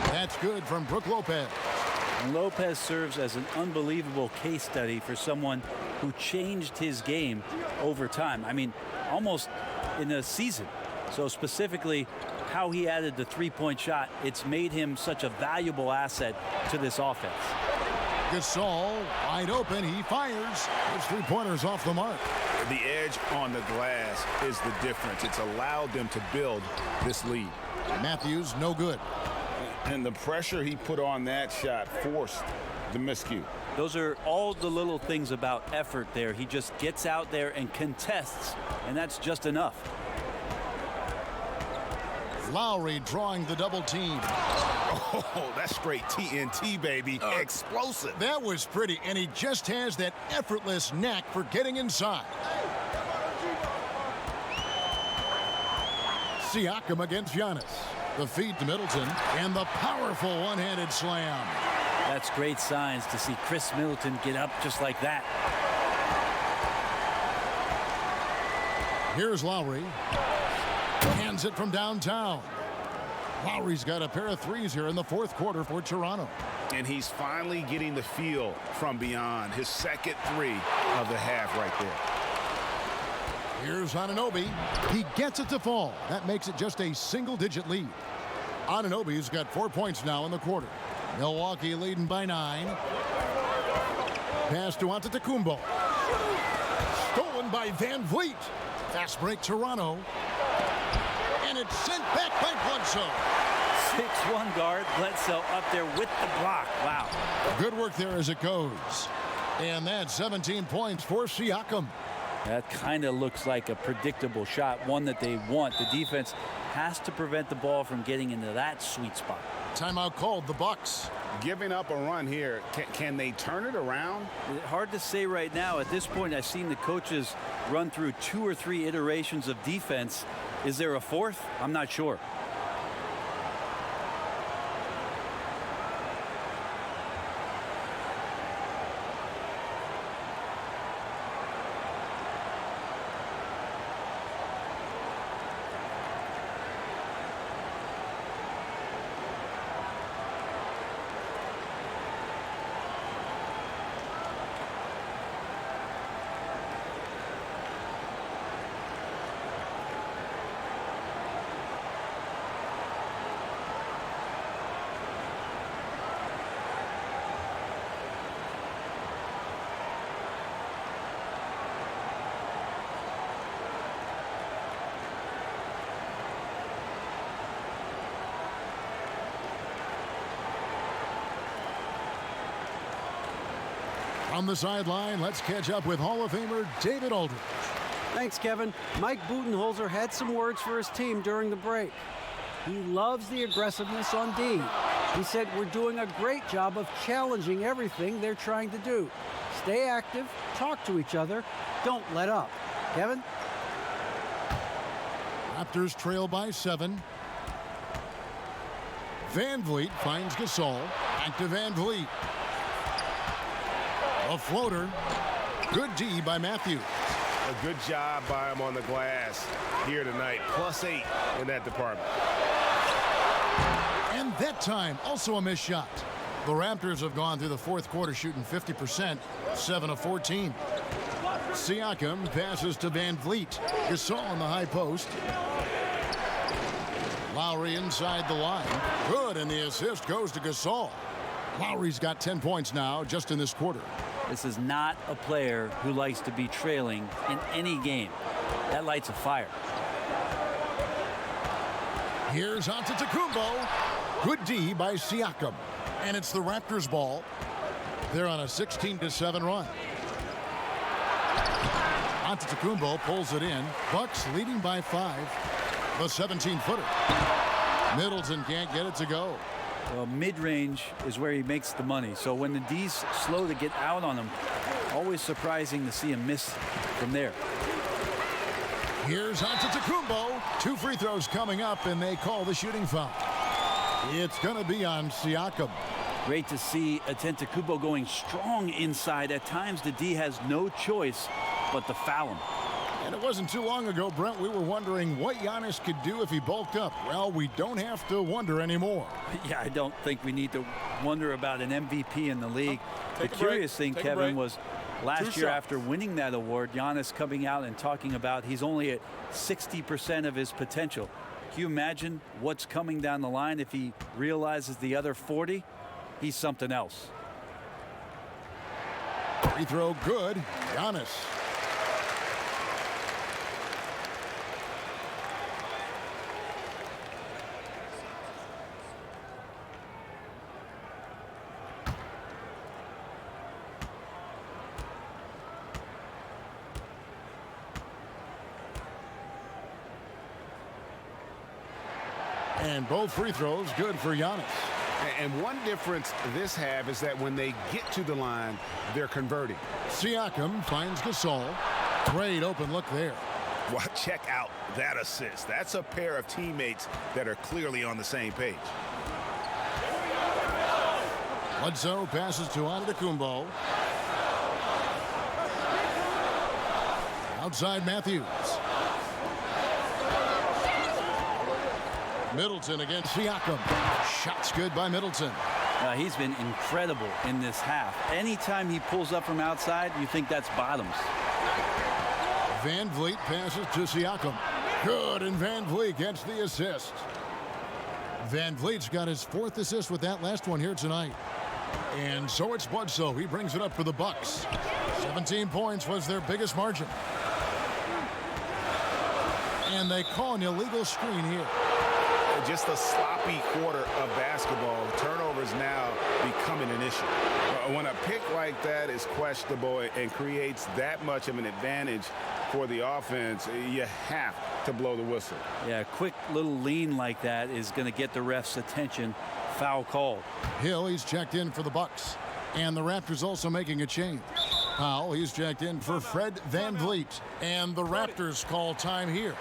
That's good from Brook Lopez. And Lopez serves as an unbelievable case study for someone who changed his game over time. I mean, almost in a season. So specifically, how he added the three-point shot, it's made him such a valuable asset to this offense. Gasol wide open. He fires. His three-pointers off the mark. The edge on the glass is the difference. It's allowed them to build this lead. Matthews, no good. And the pressure he put on that shot forced the miscue. Those are all the little things about effort there. He just gets out there and contests, and that's just enough. Lowry drawing the double team. Oh, that's straight TNT, baby. Explosive. That was pretty, and he just has that effortless knack for getting inside. Siakam against Giannis. The feed to Middleton, and the powerful one-handed slam. That's great signs to see Chris Middleton get up just like that. Here's Lowry. Hands it from downtown. Lowry's got a pair of threes here in the fourth quarter for Toronto. And he's finally getting the feel from beyond. His second three of the half right there. Here's Anunoby. He gets it to fall. That makes it just a single-digit lead. Anunoby's got 4 points now in the quarter. Milwaukee leading by 9. Pass to Antetokounmpo. Stolen by Van Vliet. Fast break Toronto. And it's sent back by Bledsoe. 6'1" guard, Bledsoe up there with the block. Wow. Good work there as it goes. And that's 17 points for Siakam. That kind of looks like a predictable shot, one that they want. The defense has to prevent the ball from getting into that sweet spot. Timeout called, the Bucks. Giving up a run here. Can they turn it around? Hard to say right now. At this point, I've seen the coaches run through 2 or 3 iterations of defense. Is there a fourth? I'm not sure. On the sideline, let's catch up with Hall of Famer David Aldridge. Thanks, Kevin. Mike Budenholzer had some words for his team during the break. He loves the aggressiveness on D. He said, we're doing a great job of challenging everything they're trying to do. Stay active, talk to each other, don't let up. Kevin? Raptors trail by 7. Van Vliet finds Gasol. Back to Van Vliet. A floater. Good D by Matthews. A good job by him on the glass here tonight. +8 in that department. And that time, also a missed shot. The Raptors have gone through the fourth quarter shooting 50%, 7 of 14. Siakam passes to Van Vliet. Gasol on the high post. Lowry inside the line. Good, and the assist goes to Gasol. Lowry's got 10 points now just in this quarter. This is not a player who likes to be trailing in any game. That lights a fire. Here's Antetokounmpo. Good D by Siakam. And it's the Raptors' ball. They're on a 16-7 run. Antetokounmpo pulls it in. Bucks leading by 5. The 17-footer. Middleton can't get it to go. Well, mid-range is where he makes the money. So when the D's slow to get out on him, always surprising to see him miss from there. Here's Antetokounmpo. 2 free throws coming up, and they call the shooting foul. It's going to be on Siakam. Great to see Antetokounmpo going strong inside. At times, the D has no choice but to foul him. And it wasn't too long ago, Brent, we were wondering what Giannis could do if he bulked up. Well, we don't have to wonder anymore. Yeah, I don't think we need to wonder about an MVP in the league. The curious thing, Kevin, was last year after winning that award, Giannis coming out and talking about he's only at 60% of his potential. Can you imagine what's coming down the line if he realizes the other 40? He's something else. Free throw good. Giannis. And both free throws good for Giannis. And one difference this half is that when they get to the line, they're converting. Siakam finds Gasol. Great open look there. Well, check out that assist. That's a pair of teammates that are clearly on the same page. Bledsoe passes to Antetokounmpo. Outside Matthews. Middleton against Siakam. Shots good by Middleton. He's been incredible in this half. Anytime he pulls up from outside, you think that's bottoms. Van Vliet passes to Siakam. Good, and Van Vliet gets the assist. Van Vliet's got his 4th assist with that last one here tonight. And so it's Bledsoe. He brings it up for the Bucks. 17 points was their biggest margin. And they call an illegal screen here. Just a sloppy quarter of basketball. Turnovers now becoming an issue. When a pick like that is questionable and creates that much of an advantage for the offense, you have to blow the whistle. Yeah, a quick little lean like that is going to get the ref's attention. Foul called. Hill, he's checked in for the Bucks. And the Raptors also making a change. Powell, he's checked in for Fred Van Vliet. And the Raptors call time here.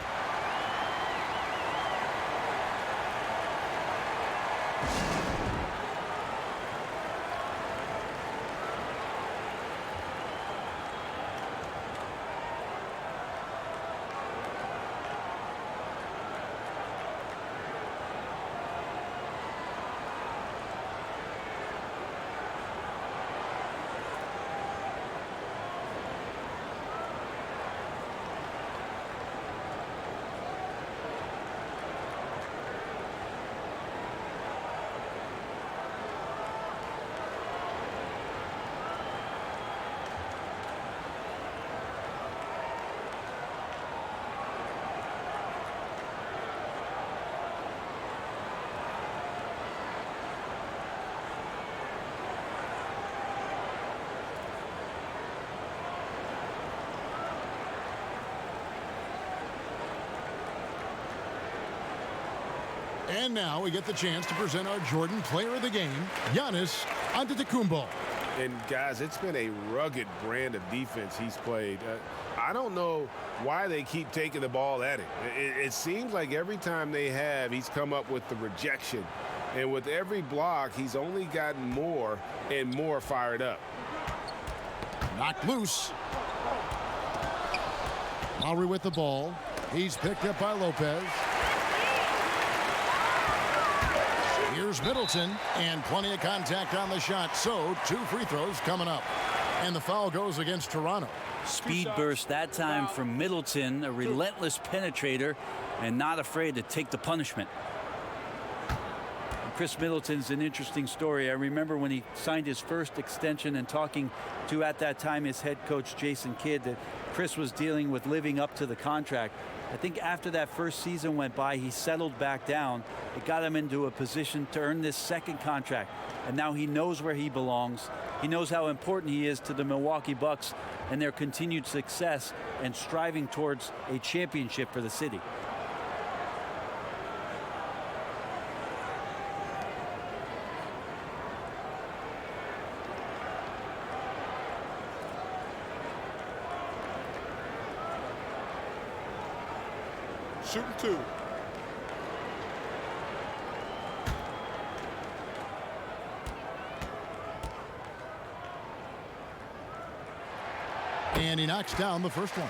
And now we get the chance to present our Jordan Player of the Game, Giannis Antetokounmpo. And guys, it's been a rugged brand of defense he's played. I don't know why they keep taking the ball at him. It seems like every time they have, he's come up with the rejection. And with every block, he's only gotten more and more fired up. Knocked loose. Lowry with the ball. He's picked up by Lopez. Here's Middleton, and plenty of contact on the shot. So 2 free throws coming up. And the foul goes against Toronto. Speed burst that time from Middleton, a relentless penetrator, and not afraid to take the punishment. Chris Middleton's an interesting story. I remember when he signed his first extension and talking to, at that time, his head coach, Jason Kidd, that Chris was dealing with living up to the contract. I think after that first season went by, he settled back down. It got him into a position to earn this second contract. And now he knows where he belongs. He knows how important he is to the Milwaukee Bucks and their continued success and striving towards a championship for the city. Shooting 2. And he knocks down the first one.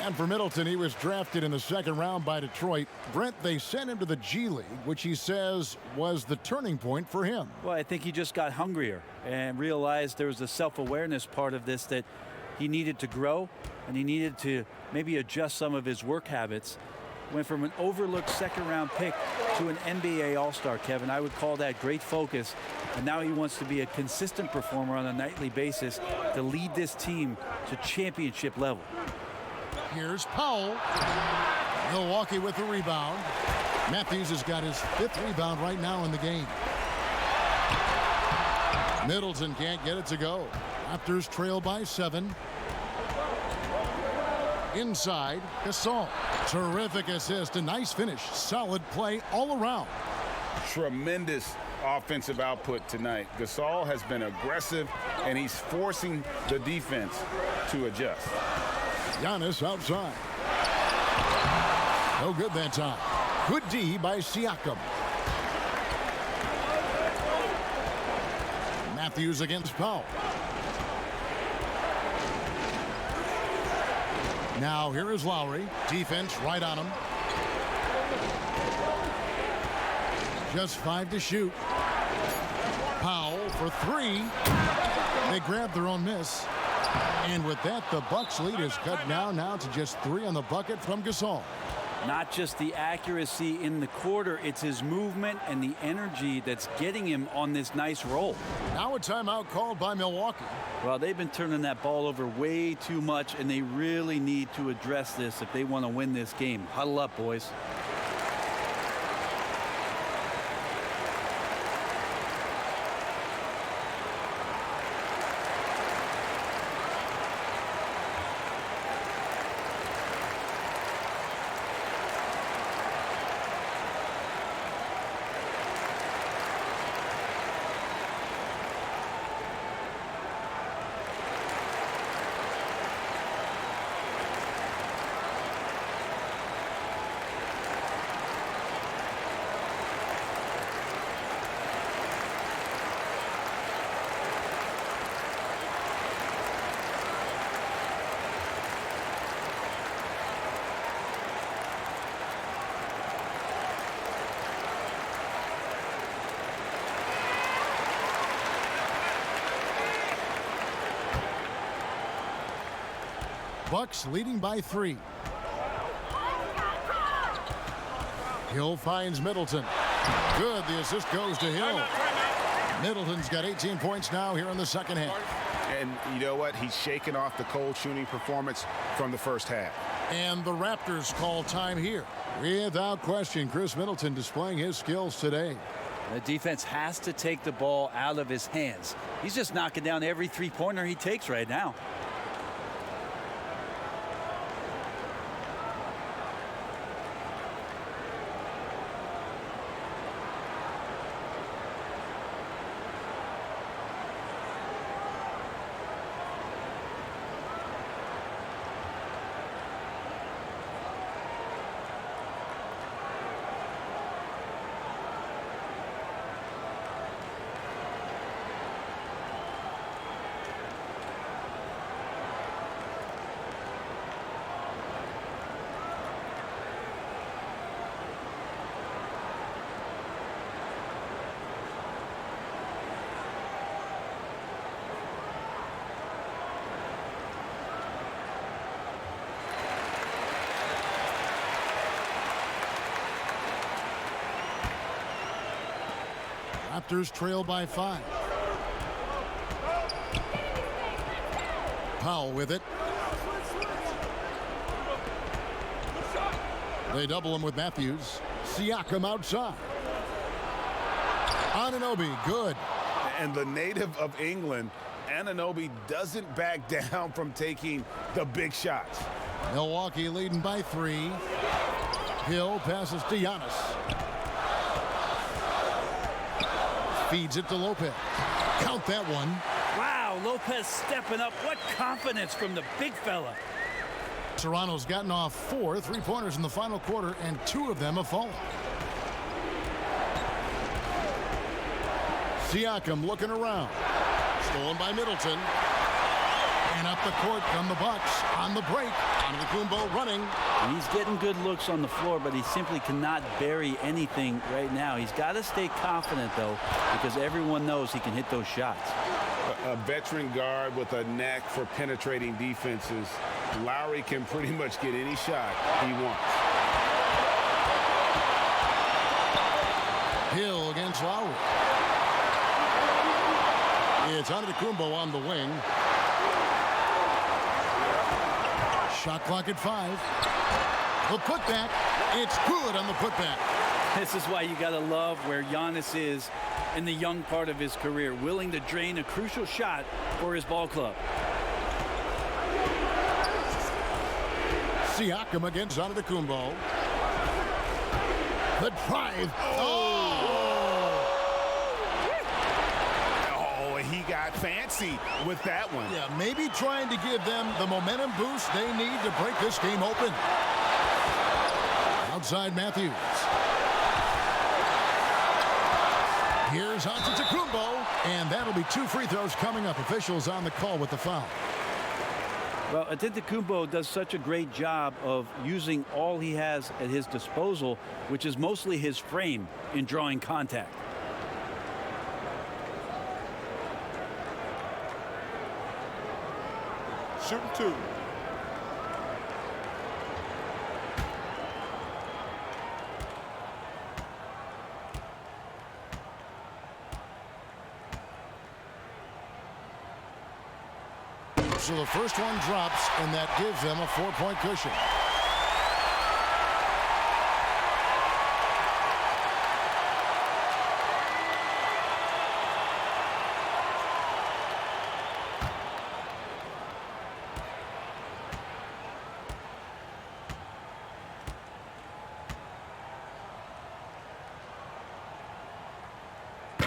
And for Middleton, he was drafted in the second round by Detroit. Brent, they sent him to the G League, which he says was the turning point for him. Well, I think he just got hungrier and realized there was a self-awareness part of this, that he needed to grow and he needed to maybe adjust some of his work habits. Went from an overlooked second-round pick to an NBA All-Star, Kevin. I would call that great focus. And now he wants to be a consistent performer on a nightly basis to lead this team to championship level. Here's Powell. Milwaukee with the rebound. Matthews has got his 5th rebound right now in the game. Middleton can't get it to go. Raptors trail by 7. Inside, Gasol. Terrific assist, a nice finish. Solid play all around. Tremendous offensive output tonight. Gasol has been aggressive, and he's forcing the defense to adjust. Giannis outside. No good that time. Good D by Siakam. Matthews against Powell. Now here is Lowry. Defense right on him. Just 5 to shoot. Powell for 3. They grab their own miss. And with that, the Bucks lead is cut down now to just 3 on the bucket from Gasol. Not just the accuracy in the quarter, it's his movement and the energy that's getting him on this nice roll. Now a timeout called by Milwaukee. Well, they've been turning that ball over way too much, and they really need to address this if they want to win this game. Huddle up, boys. Bucks leading by 3. Hill finds Middleton. Good. The assist goes to Hill. Middleton's got 18 points now here in the second half. And you know what? He's shaken off the cold shooting performance from the first half. And the Raptors call time here. Without question, Chris Middleton displaying his skills today. The defense has to take the ball out of his hands. He's just knocking down every three-pointer he takes right now. Raptors trail by 5. Powell with it. They double him with Matthews. Siakam outside. Anunoby, good. And the native of England, Anunoby, doesn't back down from taking the big shots. Milwaukee leading by 3. Hill passes to Giannis. Feeds it to Lopez. Count that one. Wow, Lopez stepping up. What confidence from the big fella. Toronto's gotten off 4 3-pointers in the final quarter, and 2 of them have fallen. Siakam looking around. Stolen by Middleton. And up the court come the Bucks on the break. Antetokounmpo running. And he's getting good looks on the floor, but he simply cannot bury anything right now. He's got to stay confident, though, because everyone knows he can hit those shots. A veteran guard with a knack for penetrating defenses. Lowry can pretty much get any shot he wants. Hill against Lowry. It's Antetokounmpo on the wing. Shot clock at 5. The putback. It's good on the putback. This is why you got to love where Giannis is in the young part of his career, willing to drain a crucial shot for his ball club. Siakam against Antetokounmpo. The drive. Oh, he got fancy with that one. Yeah, maybe trying to give them the momentum boost they need to break this game open. Outside Matthews. Here's Antetokounmpo, and that'll be 2 free throws coming up. Officials on the call with the foul. Well, Antetokounmpo does such a great job of using all he has at his disposal, which is mostly his frame in drawing contact. Shooting 2. So the first one drops, and that gives them a 4-point cushion.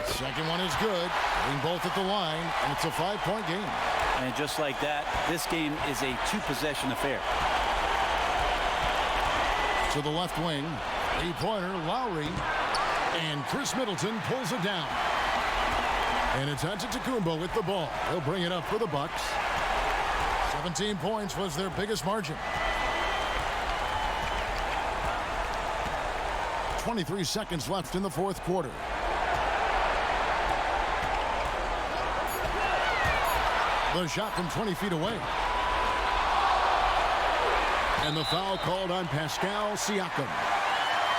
Second one is good. Being both at the line, and it's a 5-point game. And just like that, this game is a 2-possession affair. To the left wing, 3-pointer Lowry, and Chris Middleton pulls it down. And it's Antetokounmpo with the ball. He'll bring it up for the Bucks. 17 points was their biggest margin. 23 seconds left in the fourth quarter. The shot from 20 feet away. And the foul called on Pascal Siakam.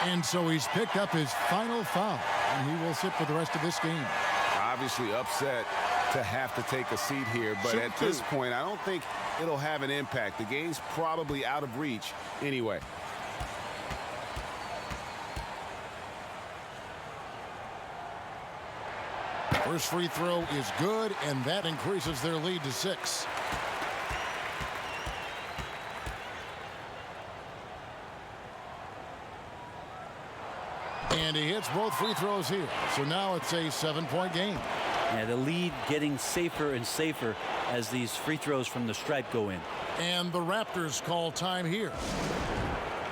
And so he's picked up his final foul, and he will sit for the rest of this game. Obviously upset to have to take a seat here, but at this point, I don't think it'll have an impact. The game's probably out of reach anyway. First free throw is good, and that increases their lead to 6. And he hits both free throws here. So now it's a 7-point game. Yeah, the lead getting safer and safer as these free throws from the stripe go in. And the Raptors call time here.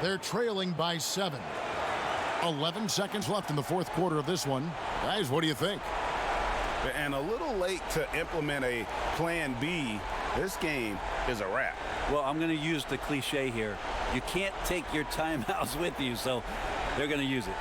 They're trailing by 7. 11 seconds left in the fourth quarter of this one. Guys, what do you think? And a little late to implement a plan B. This game is a wrap. Well, I'm going to use the cliche here. You can't take your timeouts with you, so they're going to use it.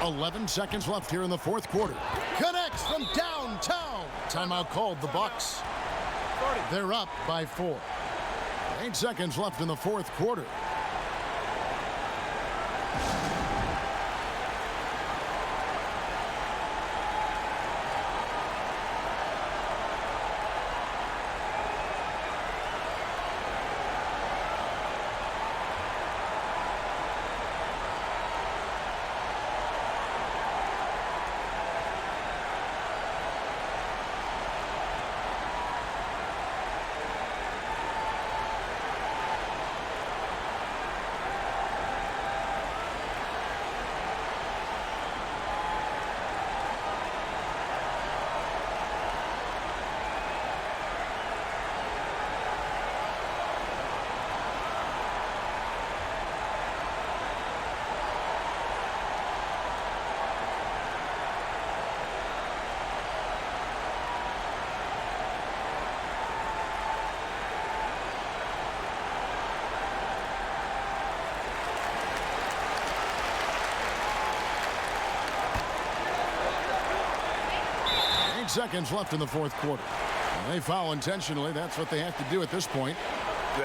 11 seconds left here in the fourth quarter. Connects from downtown. Timeout called the Bucks. They're up by 4. 8 seconds left in the fourth quarter. Seconds left in the fourth quarter. When they foul intentionally. That's what they have to do at this point.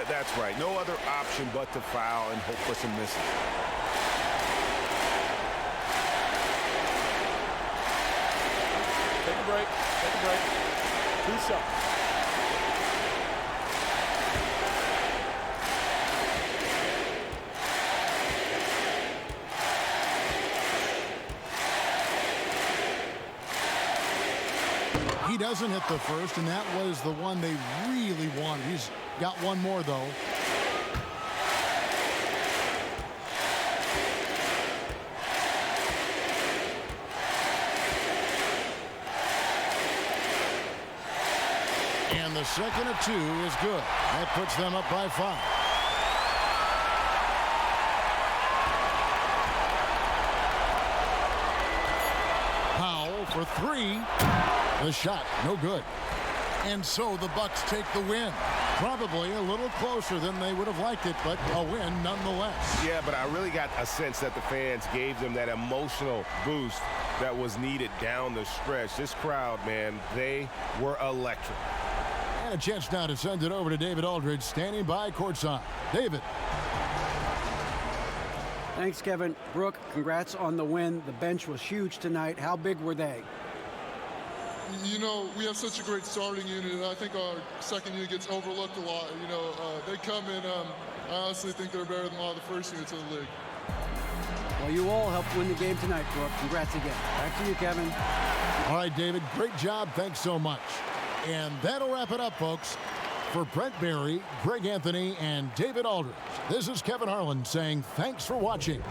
That's right. No other option but to foul and hope for some misses. Take a break. Take a break. 2 shots. He doesn't hit the first, and that was the one they really wanted. He's got one more, though. And the second of 2 is good. That puts them up by 5. Powell for 3. The shot, no good. And so the Bucks take the win. Probably a little closer than they would have liked it, but a win nonetheless. Yeah, but I really got a sense that the fans gave them that emotional boost that was needed down the stretch. This crowd, man, they were electric. And a chance now to send it over to David Aldridge, standing by courtside. David. Thanks, Kevin. Brooke, congrats on the win. The bench was huge tonight. How big were they? You know, we have such a great starting unit, and I think our second unit gets overlooked a lot. You know, they come in, I honestly think they're better than a lot of the first units of the league. Well, you all helped win the game tonight, Brooke. Congrats again. Back to you, Kevin. All right, David, great job. Thanks so much. And that'll wrap it up, folks. For Brent Barry, Greg Anthony, and David Aldridge, this is Kevin Harlan saying thanks for watching.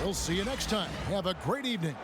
We'll see you next time. Have a great evening.